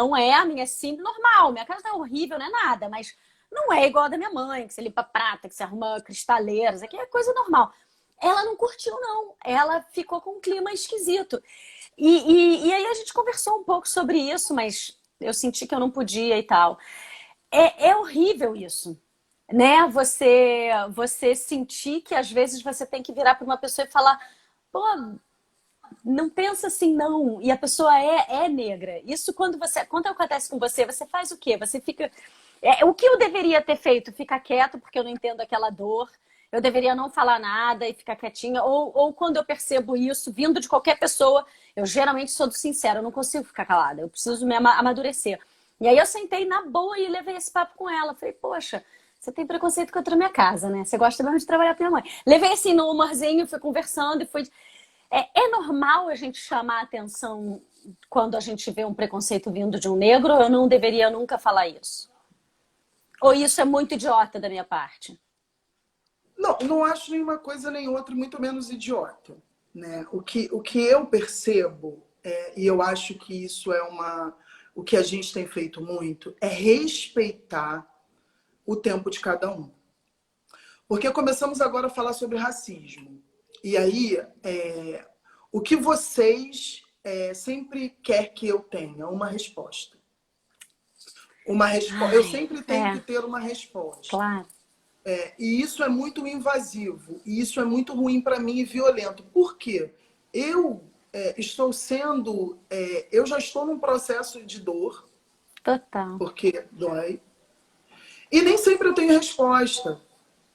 é simples, normal. Minha casa não é horrível, não é nada, mas não é igual a da minha mãe, que você limpa prata, que você arruma cristaleiras, aqui é coisa normal. Ela não curtiu, não. Ela ficou com um clima esquisito. E aí a gente conversou um pouco sobre isso, mas eu senti que eu não podia e tal. É horrível isso, né? Você sentir que às vezes você tem que virar para uma pessoa e falar, pô, não pensa assim, não. E a pessoa é negra. Isso quando acontece com você, você faz o quê? Você fica. O que eu deveria ter feito? Ficar quieto porque eu não entendo aquela dor. Eu deveria não falar nada e ficar quietinha. Ou quando eu percebo isso, vindo de qualquer pessoa, eu geralmente sou do sincero, eu não consigo ficar calada. Eu preciso me amadurecer. E aí eu sentei na boa e levei esse papo com ela. Falei, poxa, você tem preconceito contra a minha casa, né? Você gosta mesmo de trabalhar com minha mãe. Levei assim no humorzinho, fui conversando e fui. É normal a gente chamar a atenção quando a gente vê um preconceito vindo de um negro? Eu não deveria nunca falar isso. Ou isso é muito idiota da minha parte? não, não acho nenhuma coisa nem outra, muito menos idiota, né? O que eu percebo, e eu acho que isso o que a gente tem feito muito, é respeitar o tempo de cada um. Porque começamos agora a falar sobre racismo. E aí, o que vocês sempre quer que eu tenha? Uma resposta. Uma resposta. Eu Ai, sempre tenho que é, ter uma resposta. claro. E isso é muito invasivo. E isso é muito ruim para mim e violento. Por quê? Eu estou sendo. Eu já estou num processo de dor, Total. porque dói. E nem sempre eu tenho resposta.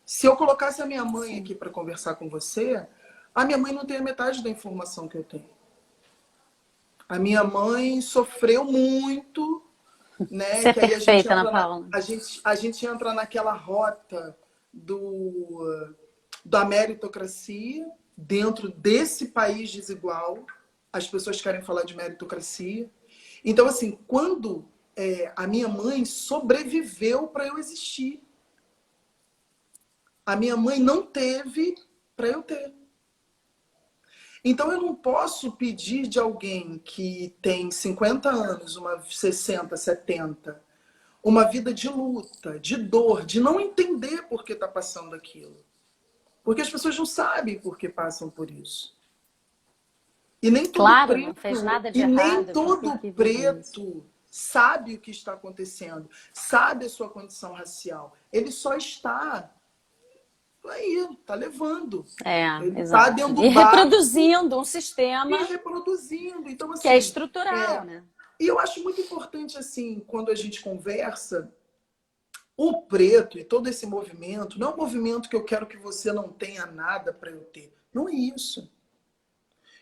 Se eu colocasse a minha mãe Sim. aqui para conversar com você, a minha mãe não tem a metade da informação que eu tenho. A minha mãe sofreu muito, né? Você é Que aí a gente perfeita, Ana entra Paula. a gente entra naquela rota da meritocracia dentro desse país desigual. As pessoas querem falar de meritocracia. Então, assim, quando a minha mãe sobreviveu para eu existir, a minha mãe não teve para eu ter. Então, eu não posso pedir de alguém que tem 50 anos, uma 60, 70, uma vida de luta, de dor, de não entender por que está passando aquilo. Porque as pessoas não sabem por que passam por isso. E nem todo Claro, não fez preto, nada de e nem errado, por que todo que vive isso? preto sabe o que está acontecendo, sabe a sua condição racial. Ele só está aí, está levando. É, Ele está exato. dentro E do barco reproduzindo um e sistema reproduzindo. Então, que é assim, estrutural, né? e eu acho muito importante, assim, quando a gente conversa, o preto e todo esse movimento, não é um movimento que eu quero que você não tenha nada para eu ter. Não é isso.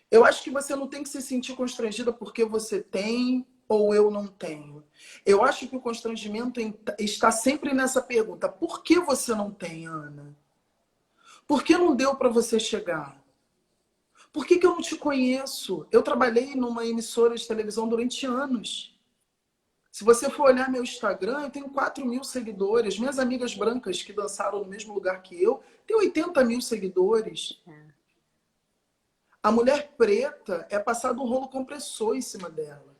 Eu acho que você não tem que se sentir constrangida porque você tem ou eu não tenho. Eu acho que o constrangimento está sempre nessa pergunta: por que você não tem, Ana? Por que não deu para você chegar? Por que eu não te conheço? Eu trabalhei numa emissora de televisão durante anos. Se você for olhar meu Instagram, eu tenho 4.000 seguidores. Minhas amigas brancas que dançaram no mesmo lugar que eu têm 80.000 seguidores. A mulher preta é passado um rolo compressor em cima dela.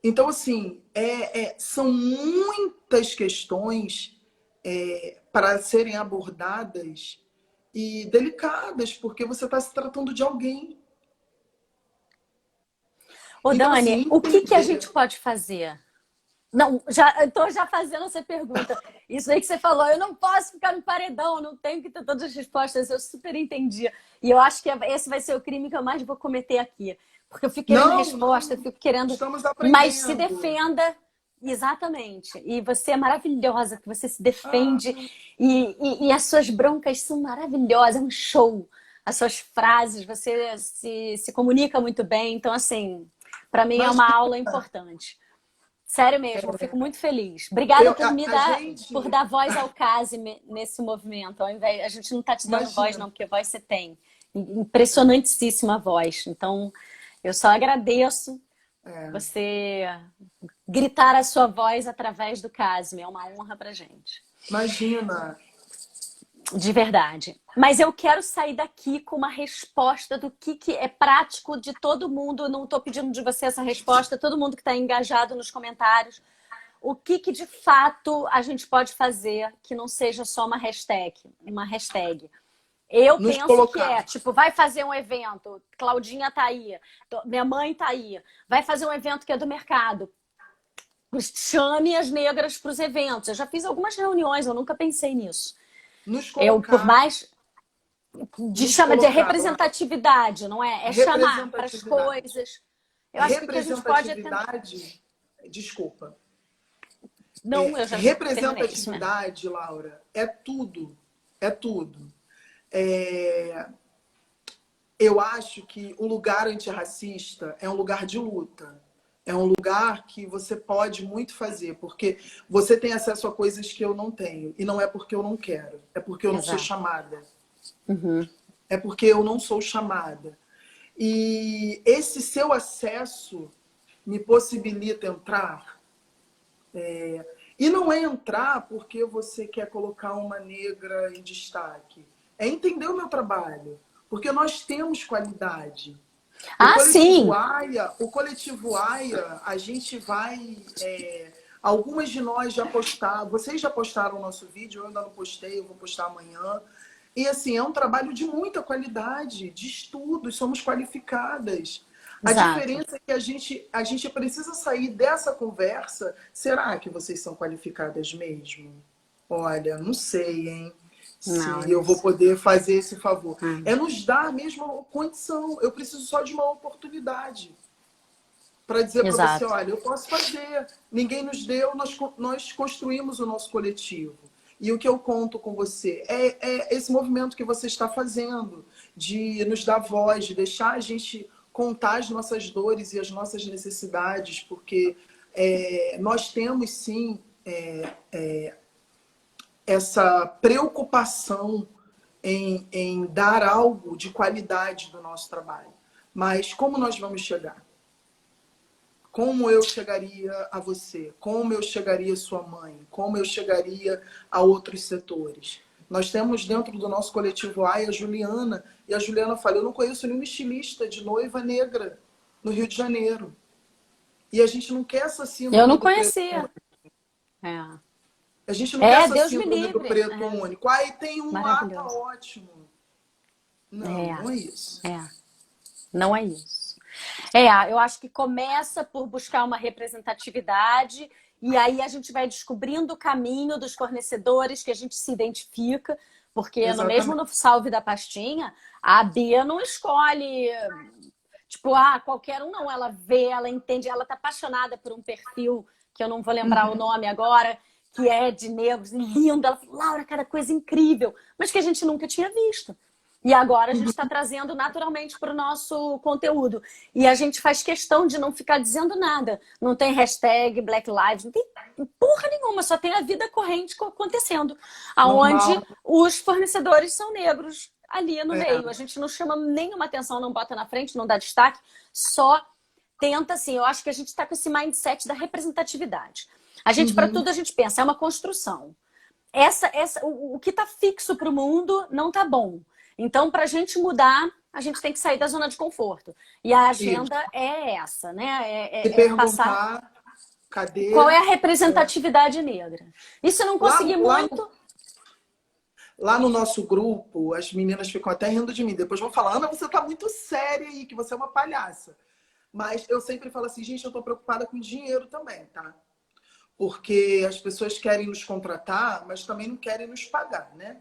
Então, assim, são muitas questões para serem abordadas e delicadas, porque você está se tratando de alguém. Ô, Então, Dani, assim, o que que a entender. gente pode fazer? Não, já estou já fazendo essa pergunta. Isso aí que você falou, eu não posso ficar no paredão, eu não tenho que ter todas as respostas, eu super entendi. E eu acho que esse vai ser o crime que eu mais vou cometer aqui. Porque eu fico querendo Não, resposta, eu não, fico querendo. estamos Mas se aprendendo. defenda, exatamente. E você é maravilhosa, que você se Ah, defende, e as suas broncas são maravilhosas, é um show. As suas frases, você se comunica muito bem. Então, assim, para mim é uma aula imagina, importante. Sério mesmo, eu fico muito feliz. Obrigada por me a dar, por gente, dar voz ao Case nesse movimento. Ao invés, a gente não está te dando voz, imagina, não, porque voz você tem. Impressionantíssima voz. Então, eu só agradeço é, você gritar a sua voz através do Case. É uma honra pra gente. imagina. De verdade. Mas eu quero sair daqui com uma resposta do que é prático de todo mundo. Eu não estou pedindo de você essa resposta, todo mundo que está engajado nos comentários. O que de fato a gente pode fazer que não seja só uma hashtag, uma hashtag. Eu Nos penso que colocar. é, tipo, vai fazer um evento, Claudinha tá aí, minha mãe tá aí, vai fazer um evento que é do mercado. Chame as negras para os eventos. Eu já fiz algumas reuniões, eu nunca pensei nisso. Nos Eu, por colocar. mais Nos chama de colocar. representatividade, não é? É chamar para as Representatividade. coisas. Eu acho que o que a gente pode é tentar. Representatividade, desculpa. Não, eu já terminei isso mesmo. Representatividade, Laura, é tudo. É tudo. É, eu acho que o lugar antirracista é um lugar de luta. É um lugar que você pode muito fazer, porque você tem acesso a coisas que eu não tenho. E não é porque eu não quero, é porque eu não sou Exato. chamada. Uhum. É porque eu não sou chamada. E esse seu acesso me possibilita entrar. E não é entrar porque você quer colocar uma negra em destaque. É entender o meu trabalho. Porque nós temos qualidade. Ah, sim! O coletivo AIA, a gente vai. Algumas de nós já postaram, vocês já postaram o nosso vídeo, eu ainda não postei, eu vou postar amanhã. E assim, é um trabalho de muita qualidade, de estudos, somos qualificadas. A Exato. diferença é que a gente precisa sair dessa conversa. Será que vocês são qualificadas mesmo? Olha, não sei, hein? Não, Se eu eu não vou sei. poder fazer esse favor. Hum. É nos dar mesmo a condição. Eu preciso só de uma oportunidade para dizer para você, Exato. olha, eu posso fazer. Ninguém nos deu, nós construímos o nosso coletivo. E o que eu conto com você é esse movimento que você está fazendo, de nos dar voz, de deixar a gente contar as nossas dores e as nossas necessidades, porque nós temos sim essa preocupação em dar algo de qualidade do nosso trabalho. Mas como nós vamos chegar? Como eu chegaria a você? Como eu chegaria a sua mãe? Como eu chegaria a outros setores? Nós temos dentro do nosso coletivo a Juliana, e a Juliana fala, eu não conheço nenhum estilista de noiva negra no Rio de Janeiro. E a gente não quer essa Eu síndrome não do preto conhecia. único. É. A gente não quer essa Deus me síndrome do livre. preto É. único. Aí tem um lá, tá Maravilhoso. ótimo. Não, É. não é isso. É. Não é isso. Eu acho que começa por buscar uma representatividade e aí a gente vai descobrindo o caminho dos fornecedores que a gente se identifica, porque no mesmo Exatamente. no Salve da Pastinha, a Bia não escolhe, tipo, qualquer um não, ela vê, ela entende, ela tá apaixonada por um perfil que eu não vou lembrar o Uhum. nome agora, que é de negros, lindo, ela fala, Laura, cada coisa incrível, mas que a gente nunca tinha visto. E agora a gente está trazendo naturalmente para o nosso conteúdo. E a gente faz questão de não ficar dizendo nada. Não tem hashtag Black Lives, não tem porra nenhuma, só tem a vida corrente acontecendo. Aonde Normal. os fornecedores são negros ali no É. meio. A gente não chama nenhuma atenção, não bota na frente, não dá destaque, só tenta assim. Eu acho que a gente está com esse mindset da representatividade. A gente, para Uhum. tudo, a gente pensa, é uma construção. O que está fixo para o mundo não está bom. Então, para a gente mudar, a gente tem que sair da zona de conforto. E a Isso. agenda é essa, né? Se Passar. perguntar. Cadê? Qual é a representatividade negra? Isso eu não Lá, consegui lá, muito. lá no nosso grupo, as meninas ficam até rindo de mim. Depois vão falar, Ana, você tá muito séria aí, que você é uma palhaça. Mas eu sempre falo assim, gente, eu tô preocupada com dinheiro também, tá? Porque as pessoas querem nos contratar, mas também não querem nos pagar, né?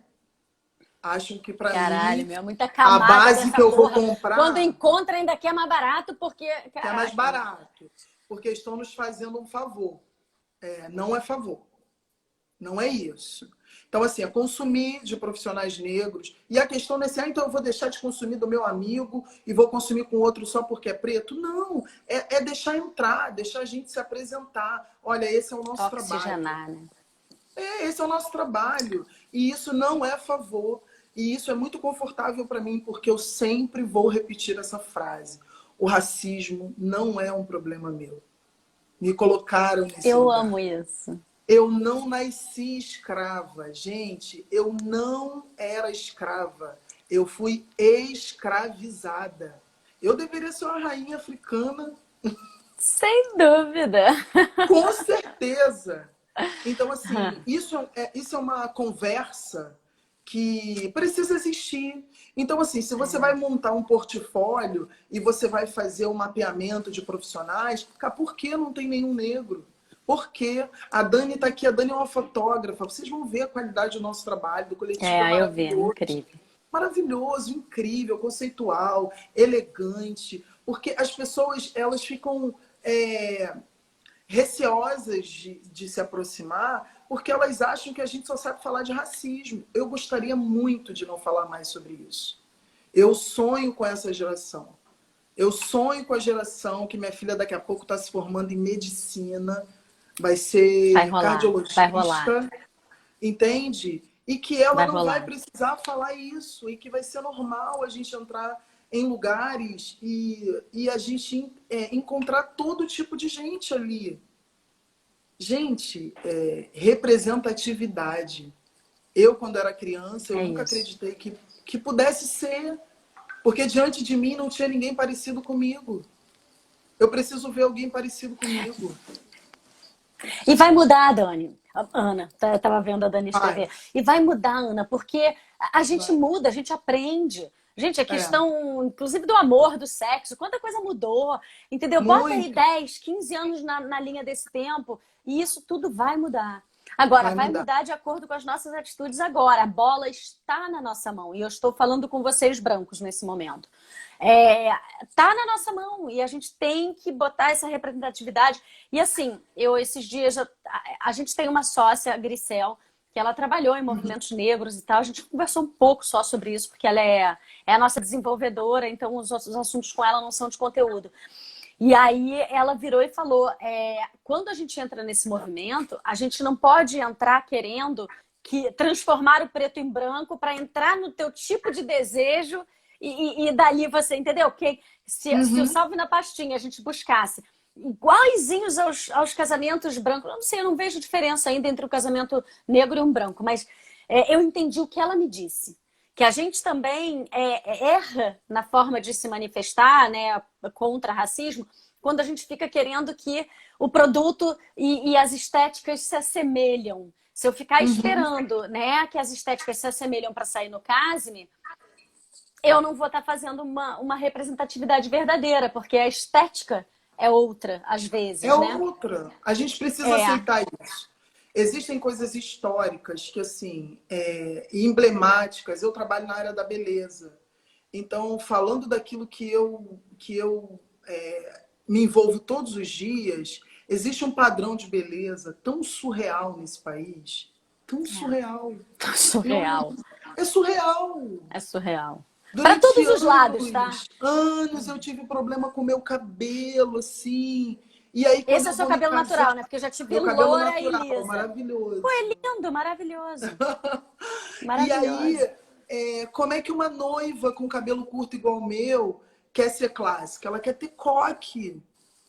Acham que para Caralho, mim meu, muita a camada base que dessa eu vou porra. Quando comprar encontra, ainda quer mais barato, porque. que é mais Caraca. barato, porque estão nos fazendo um favor. Não é favor, não é isso. Então, assim, é consumir de profissionais negros. E a questão não é assim, então eu vou deixar de consumir do meu amigo e vou consumir com outro só porque é preto. Não, é deixar entrar, deixar a gente se apresentar. Olha, esse é o nosso trabalho. Oxigenar, né? Esse é o nosso trabalho. E isso não é favor. E isso é muito confortável para mim, porque eu sempre vou repetir essa frase. O racismo não é um problema meu. Me colocaram nesse Eu lugar. amo isso. Eu não nasci escrava. Gente, eu não era escrava. Eu fui escravizada. Eu deveria ser uma rainha africana, Sem dúvida. com certeza. Então, assim, isso é uma conversa que precisa existir. Então, assim, se você vai montar um portfólio e você vai fazer um mapeamento de profissionais, cara, por que não tem nenhum negro? Por quê? A Dani está aqui, a Dani é uma fotógrafa. Vocês vão ver a qualidade do nosso trabalho, do coletivo é Eu vi, maravilhoso. incrível. Maravilhoso, incrível, conceitual, elegante. Porque as pessoas, elas ficam receosas de se aproximar porque elas acham que a gente só sabe falar de racismo. Eu gostaria muito de não falar mais sobre isso. Eu sonho com essa geração. Eu sonho com a geração que minha filha daqui a pouco está se formando em medicina, vai Vai ser rolar, vai rolar, cardiologista, entende? E que ela vai não vai rolar. precisar falar isso, e que vai ser normal a gente entrar em lugares e a gente encontrar todo tipo de gente ali. Gente, representatividade. Eu, quando era criança, eu É nunca isso. acreditei que pudesse ser, porque diante de mim não tinha ninguém parecido comigo. Eu preciso ver alguém parecido comigo. E vai mudar, Dani. Ana, eu tava vendo a Dani Vai, escrever. E vai mudar, Ana, porque a gente vai. muda, a gente aprende. Gente, a É, questão, inclusive, do amor, do sexo, quanta coisa mudou, entendeu? Bota aí muito 10, 15 anos na linha desse tempo e isso tudo vai mudar. Agora, vai vai mudar. mudar de acordo com as nossas atitudes agora. A bola está na nossa mão e eu estou falando com vocês brancos nesse momento. Tá na nossa mão e a gente tem que botar essa representatividade. E assim, eu esses dias a gente tem uma sócia, a Grisel, que ela trabalhou em movimentos negros e tal. A gente conversou um pouco só sobre isso, porque ela é a nossa desenvolvedora, então os assuntos com ela não são de conteúdo. E aí ela virou e falou: quando a gente entra nesse movimento, a gente não pode entrar querendo transformar o preto em branco para entrar no teu tipo de desejo e dali você entendeu? Que se o Uhum. Salve na Pastinha a gente buscasse iguaizinhos aos casamentos brancos, eu não sei, eu não vejo diferença ainda entre o casamento negro e um branco, mas eu entendi o que ela me disse. Que a gente também erra na forma de se manifestar, né, contra racismo, quando a gente fica querendo que o produto e as estéticas se assemelham. Se eu ficar Uhum. esperando, né, que as estéticas se assemelham para sair no Casme, eu não vou estar fazendo uma representatividade verdadeira, porque a estética é outra, às É vezes, né? outra. A gente precisa É. aceitar isso. Existem coisas históricas que, assim, emblemáticas. Eu trabalho na área da beleza. Então, falando daquilo que eu me envolvo todos os dias, existe um padrão de beleza tão surreal nesse país. Tão surreal. Não, Surreal. é surreal. É surreal. Para Durante todos os lados, tá? anos eu tive problema com o meu cabelo, assim. E aí, quando Esse é o eu seu vou me cabelo casar, natural, né? Porque eu já te vi meu cabelo loura e natural, lisa. Pô, é maravilhoso. lindo, maravilhoso. E aí, Maravilhoso. como é que uma noiva com cabelo curto igual o meu quer ser clássica? Ela quer ter coque,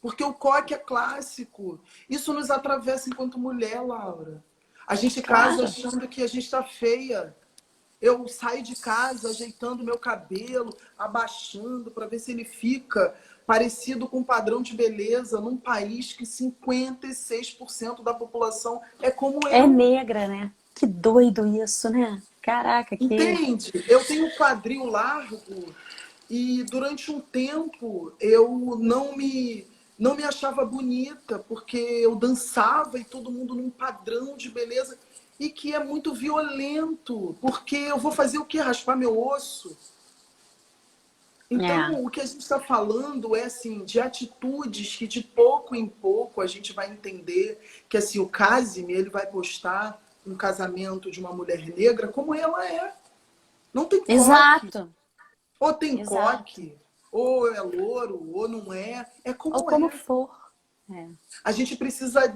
porque o coque é clássico. Isso nos atravessa enquanto mulher, Laura. A gente casa Claro. achando que a gente está feia. Eu saio de casa ajeitando meu cabelo, abaixando para ver se ele fica parecido com o padrão de beleza num país que 56% da população é como É eu. negra, né? Que doido isso, né? Caraca, que... Entende? Eu tenho quadril largo e durante um tempo eu não me achava bonita porque eu dançava e todo mundo num padrão de beleza e que é muito violento, porque eu vou fazer o quê? Raspar meu osso? É, Então, o que a gente está falando é assim, de atitudes que de pouco em pouco a gente vai entender que assim, o Casimir, ele vai postar um casamento de uma mulher negra como ela é. Não tem coque. exato, Ou tem exato. coque, ou é louro, ou não é. É Ou como como é. for. É. A gente precisa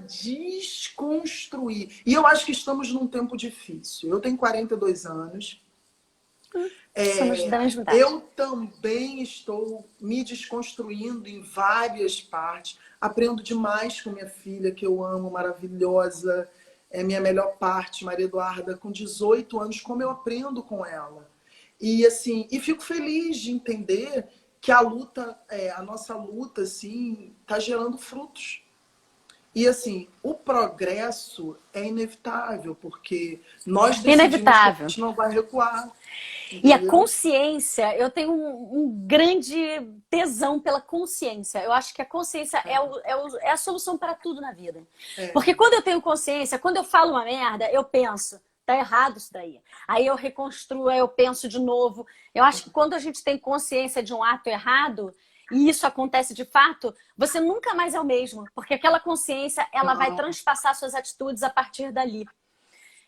desconstruir. E eu acho que estamos num tempo difícil. Eu tenho 42 anos. Somos da mesma idade. Eu também estou me desconstruindo em várias partes. Aprendo demais com minha filha, que eu amo, maravilhosa. É minha melhor parte, Maria Eduarda, com 18 anos, como eu aprendo com ela. E assim, e fico feliz de entender que a luta, a nossa luta, assim, está gerando frutos. E assim, o progresso é inevitável, porque nós decidimos que a Inevitável. gente não vai recuar, E a entendeu? consciência, eu tenho um grande tesão pela consciência. Eu acho que a consciência é a solução para tudo na vida. É, Porque quando eu tenho consciência, quando eu falo uma merda, eu penso, tá errado isso daí. Aí eu reconstruo, aí eu penso de novo. Eu acho que quando a gente tem consciência de um ato errado, e isso acontece de fato, você nunca mais é o mesmo. Porque aquela consciência, ela vai não, transpassar suas atitudes a partir dali.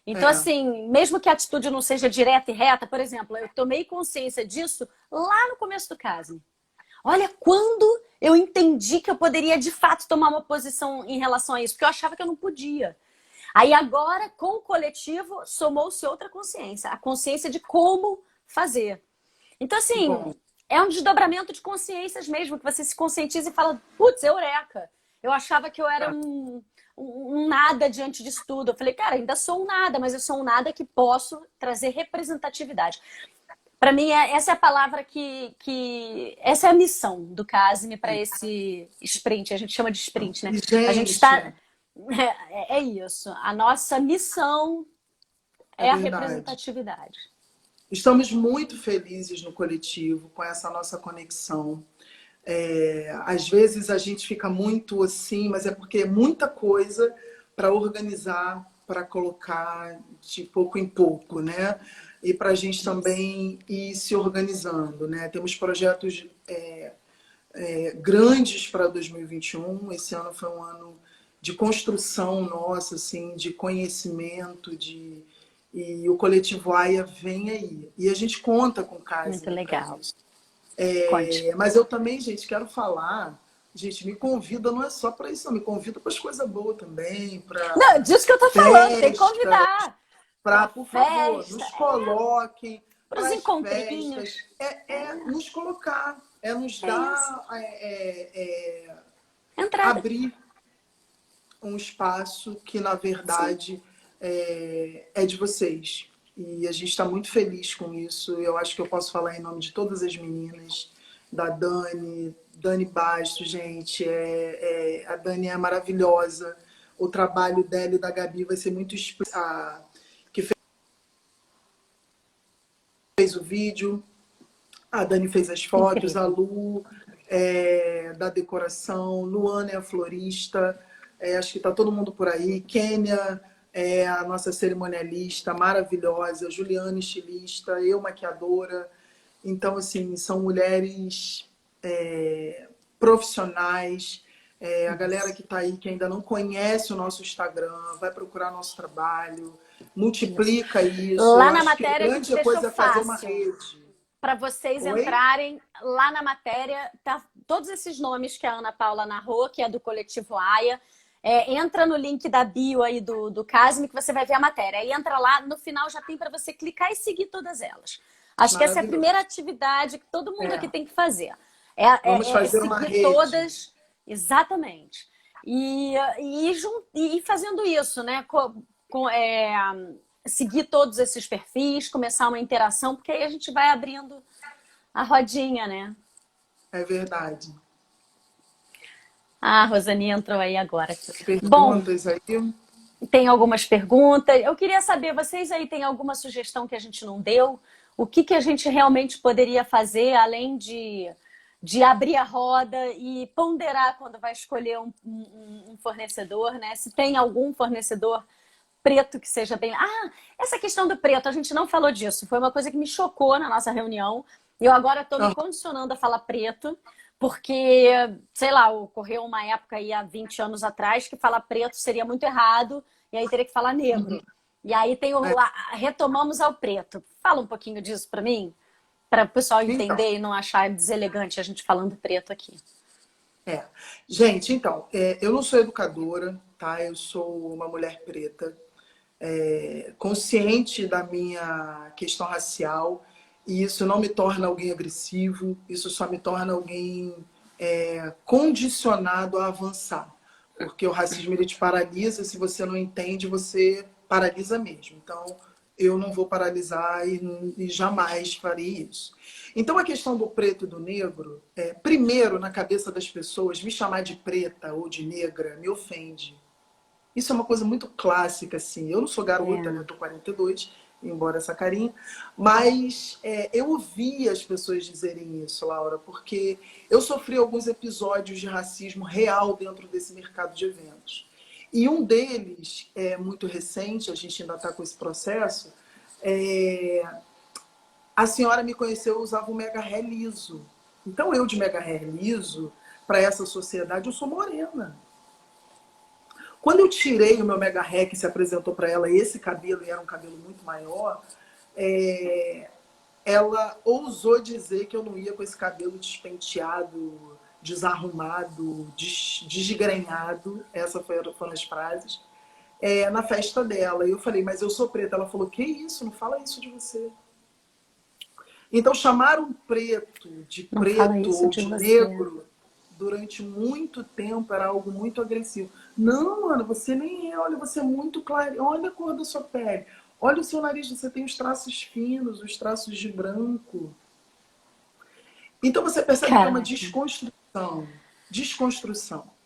Então, é, assim, mesmo que a atitude não seja direta e reta, por exemplo, eu tomei consciência disso lá no começo do caso. Olha, quando eu entendi que eu poderia de fato tomar uma posição em relação a isso, porque eu achava que eu não podia. Aí agora, com o coletivo, somou-se outra consciência, a consciência de como fazer. Então, que assim, bom. é um desdobramento de consciências mesmo, que você se conscientiza e fala, putz, eureka! Eu achava que eu era um nada diante disso tudo. Eu falei, cara, ainda sou um nada, mas eu sou um nada que posso trazer representatividade. Para mim, essa é a palavra essa é a missão do CASME para esse sprint. A gente chama de sprint, né? E, A gente gente, está. É isso. A nossa missão é é a verdade. representatividade. Estamos muito felizes no coletivo com essa nossa conexão. Às vezes a gente fica muito assim, mas é porque é muita coisa para organizar, para colocar de pouco em pouco, né? E para a gente também ir se organizando, né? Temos projetos grandes para 2021. Esse ano foi um ano de construção nossa, assim, de conhecimento, e o coletivo AIA vem aí. E a gente conta com o Muito CASME para legal. isso. Conte. Mas eu também, gente, quero falar. Gente, me convida, não é só para isso, não. Me convida para as coisas boas também, Não, para disso que eu tô falando, tem que festas, convidar para, para por favor, festa, nos coloquem para os para as festas. encontrinhos. É nos colocar, é nos É isso. dar, Entrada. abrir um espaço que, na Sim. verdade, é de vocês. E a gente está muito feliz com isso. Eu acho que eu posso falar em nome de todas as meninas, da Dani Bastos, gente. A Dani é maravilhosa. O trabalho dela e da Gabi vai ser muito especial. Que fez o vídeo, a Dani fez as fotos, a Incrível. Lu da decoração, Luana é a florista, acho que está todo mundo por aí. Kênia é a nossa cerimonialista maravilhosa, Juliana estilista, eu maquiadora. Então, assim, são mulheres profissionais. A galera Isso. que está aí, que ainda não conhece o nosso Instagram, vai procurar nosso trabalho, Isso. multiplica isso. Eu Lá na acho que a matéria a gente grande deixou coisa é fazer uma fácil rede. para vocês Oi? entrarem lá na matéria, tá todos esses nomes que a Ana Paula narrou, que é do coletivo AIA. Entra no link da bio aí do Casme que você vai ver a matéria. Aí entra lá, no final já tem para você clicar e seguir todas elas. Acho que essa é a Maravilhoso. primeira atividade que todo mundo aqui É. tem que fazer. Vamos É fazer uma seguir rede. todas, exatamente. E fazendo isso, né? seguir todos esses perfis, começar uma interação, porque aí a gente vai abrindo a rodinha, né? É verdade. Ah, a Rosane entrou aí agora. Bom, Perguntas aí? tem algumas perguntas. Eu queria saber, vocês aí têm alguma sugestão que a gente não deu? O que a gente realmente poderia fazer, além de abrir a roda e ponderar quando vai escolher um fornecedor, né? Se tem algum fornecedor preto que seja bem. Ah, essa questão do preto, a gente não falou disso. Foi uma coisa que me chocou na nossa reunião. Eu agora estou me Ah, condicionando a falar preto, porque, sei lá, ocorreu uma época aí há 20 anos atrás que falar preto seria muito errado, e aí teria que falar negro. E aí tem é. retomamos ao preto. Fala um pouquinho disso para mim, para o pessoal Então, entender e não achar deselegante a gente falando preto aqui. é. Gente, então, eu não sou educadora, tá? Eu sou uma mulher preta, consciente da minha questão racial, e isso não me torna alguém agressivo, isso só me torna alguém condicionado a avançar. Porque o racismo ele te paralisa, se você não entende, você paralisa mesmo. Então, eu não vou paralisar e jamais farei isso. Então, a questão do preto e do negro, primeiro, na cabeça das pessoas, me chamar de preta ou de negra me ofende. Isso é uma coisa muito clássica, assim. Eu não sou garota, né? Eu tô 42, embora essa carinha. Mas eu ouvi as pessoas dizerem isso, Laura, porque eu sofri alguns episódios de racismo real dentro desse mercado de eventos. E um deles, muito recente, a gente ainda está com esse processo, a senhora me conheceu, eu usava um mega hair liso. Então, eu de mega hair liso, para essa sociedade, eu sou morena. Quando eu tirei o meu mega hair, que se apresentou para ela esse cabelo, e era um cabelo muito maior, ela ousou dizer que eu não ia com esse cabelo despenteado, desarrumado, desgrenhado. Essas foram as frases. Na festa dela. E eu falei, mas eu sou preta. Ela falou, que isso? Não fala isso de você. Então, chamar um preto de Não fala preto isso ou de de você. negro durante muito tempo era algo muito agressivo. Não, mano, você nem é. Olha, você é muito claro. Olha a cor da sua pele. Olha o seu nariz, você tem os traços finos, os traços de branco. Então você percebe que é uma Caraca. desconstrução. Desconstrução.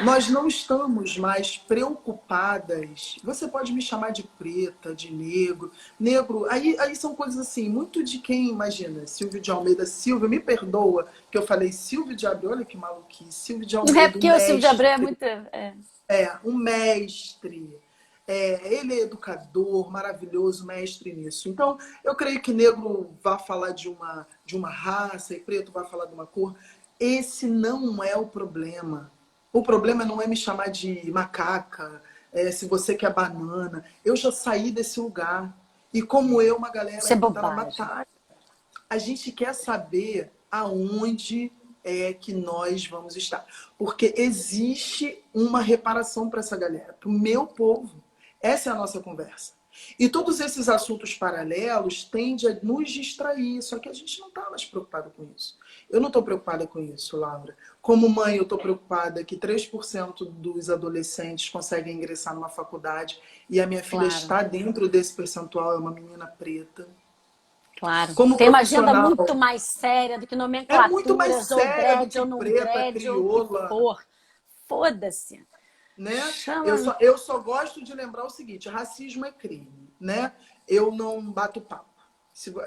Nós não estamos mais preocupadas. Você pode me chamar de preta, de negro. Negro, aí são coisas assim, muito de quem imagina. Silvio de Almeida Silva, me perdoa que eu falei Silvio de Abreu, olha que maluquice. Silvio de É Almeida, um porque o Silvio de Abreu é mestre. muito. É. Um mestre. Ele é educador, maravilhoso, mestre nisso. Então, eu creio que negro vai falar de uma raça e preto vai falar de uma cor. Esse não é o problema. O problema não é me chamar de macaca, se você quer banana. Eu já saí desse lugar. E como eu, uma galera Isso é que está na bobagem. batalha. A gente quer saber aonde é que nós vamos estar. Porque existe uma reparação para essa galera, para o meu povo. Essa é a nossa conversa. E todos esses assuntos paralelos tendem a nos distrair, só que a gente não está mais preocupado com isso. Eu não estou preocupada com isso, Laura. Como mãe, eu estou preocupada que 3% dos adolescentes conseguem ingressar numa faculdade e a minha filha Claro, está dentro desse percentual, é uma menina preta. claro. Como Tem uma agenda profissional, muito mais séria do que é muito mais nomenclaturas, ou séria do dread, que ou não preta, dread, ou o que crioula, for. Foda-se. né? Eu Chama. só, eu só gosto de lembrar o seguinte: racismo é crime, né? Eu não bato papo.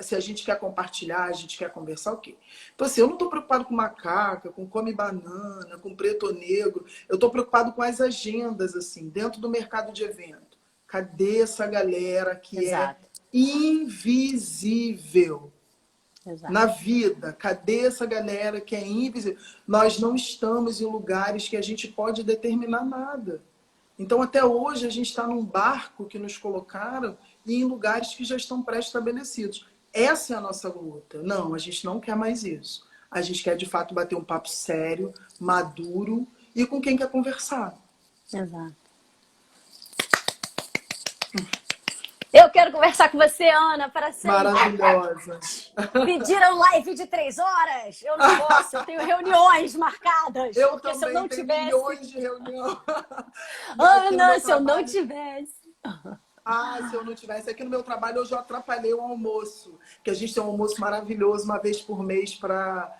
Se a gente quer compartilhar, a gente quer conversar, ok. Então, assim, eu não estou preocupado com macaca, com come banana, com preto ou negro. Eu estou preocupado com as agendas, assim, dentro do mercado de evento. Cadê essa galera que é Exato, invisível? exato. Na vida, cadê essa galera que é invisível? Nós não estamos em lugares que a gente pode determinar nada. Então, até hoje, a gente está num barco que nos colocaram e em lugares que já estão pré-estabelecidos. Essa é a nossa luta. Não, a gente não quer mais isso. A gente quer, de fato, bater um papo sério, maduro e com quem quer conversar. Exato. Eu quero conversar com você, Ana, para sempre. Maravilhosa. Pediram live de 3 horas. Eu não posso, eu tenho reuniões marcadas. Eu Porque se eu não também tenho tivesse. milhões de reuniões. Aqui no Ana, meu se eu não trabalho. tivesse. Ah, se eu não tivesse aqui no meu trabalho, eu já atrapalhei o almoço, que a gente tem um almoço maravilhoso uma vez por mês para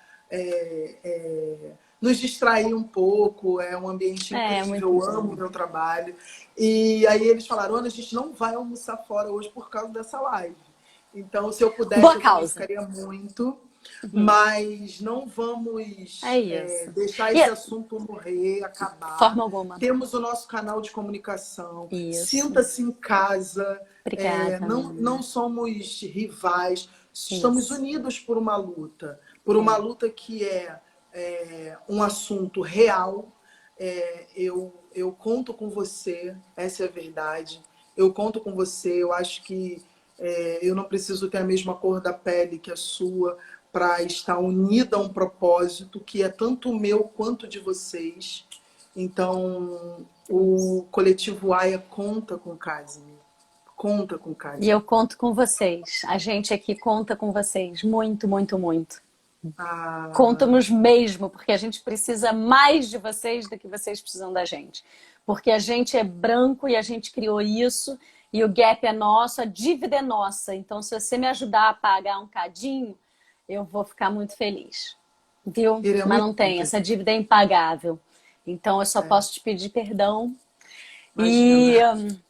nos distrair um pouco. É um ambiente É, incrível, muito eu amo bom. o meu trabalho. E aí eles falaram, Ana, a gente não vai almoçar fora hoje por causa dessa live. Então, se eu pudesse, Boa eu também causa. ficaria muito. Uhum. Mas não É vamos isso. deixar esse E, assunto morrer, acabar. forma alguma. Temos o nosso canal de comunicação. Isso. Sinta-se em casa. Obrigada, Não Ana. somos rivais. Estamos Isso. unidos por uma É. luta que um assunto real. Eu conto com você, essa é a verdade. Eu conto com você. Eu acho que eu não preciso ter a mesma cor da pele que a sua para estar unida a um propósito que é tanto meu quanto de vocês. Então, Isso. o coletivo AIA conta com Casimir. Conta com E eu Casimir. conto com vocês. A gente aqui conta com vocês. Muito, muito, muito. Ah, Contamos mesmo, porque a gente precisa mais de vocês do que vocês precisam da gente. Porque a gente é branco e a gente criou isso, e o gap é nosso, a dívida é nossa. Então, se você me ajudar a pagar um cadinho, eu vou ficar muito feliz. Viu? Mas queremos não tem, muito. essa dívida é impagável. Então, eu só É, posso te pedir perdão e, imagina.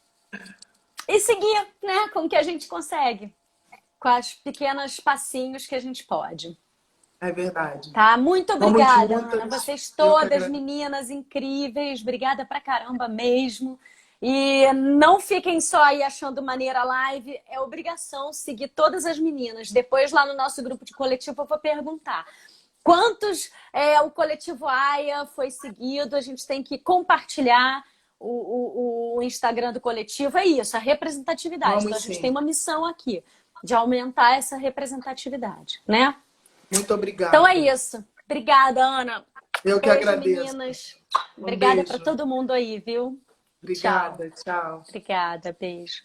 e seguir, né, com o que a gente consegue, com as pequenos passinhos que a gente pode. É verdade. Tá? Muito Somos obrigada, Ana. juntas. Vocês Eu que todas, agradeço. meninas incríveis. Obrigada pra caramba mesmo. E não fiquem só aí achando maneira a live. É obrigação seguir todas as meninas. Depois, lá no nosso grupo de coletivo, eu vou perguntar. Quantos o coletivo AIA foi seguido? A gente tem que compartilhar o Instagram do coletivo. É isso, a representatividade. Então, Vamos a gente tem sim. uma missão aqui de aumentar essa representatividade, né? Muito Então é obrigado. isso. Obrigada, Ana. Eu que Beijo, agradeço. meninas. Um Obrigada para beijo. todo mundo aí, viu? Tchau. Obrigada. Tchau. Obrigada, beijo.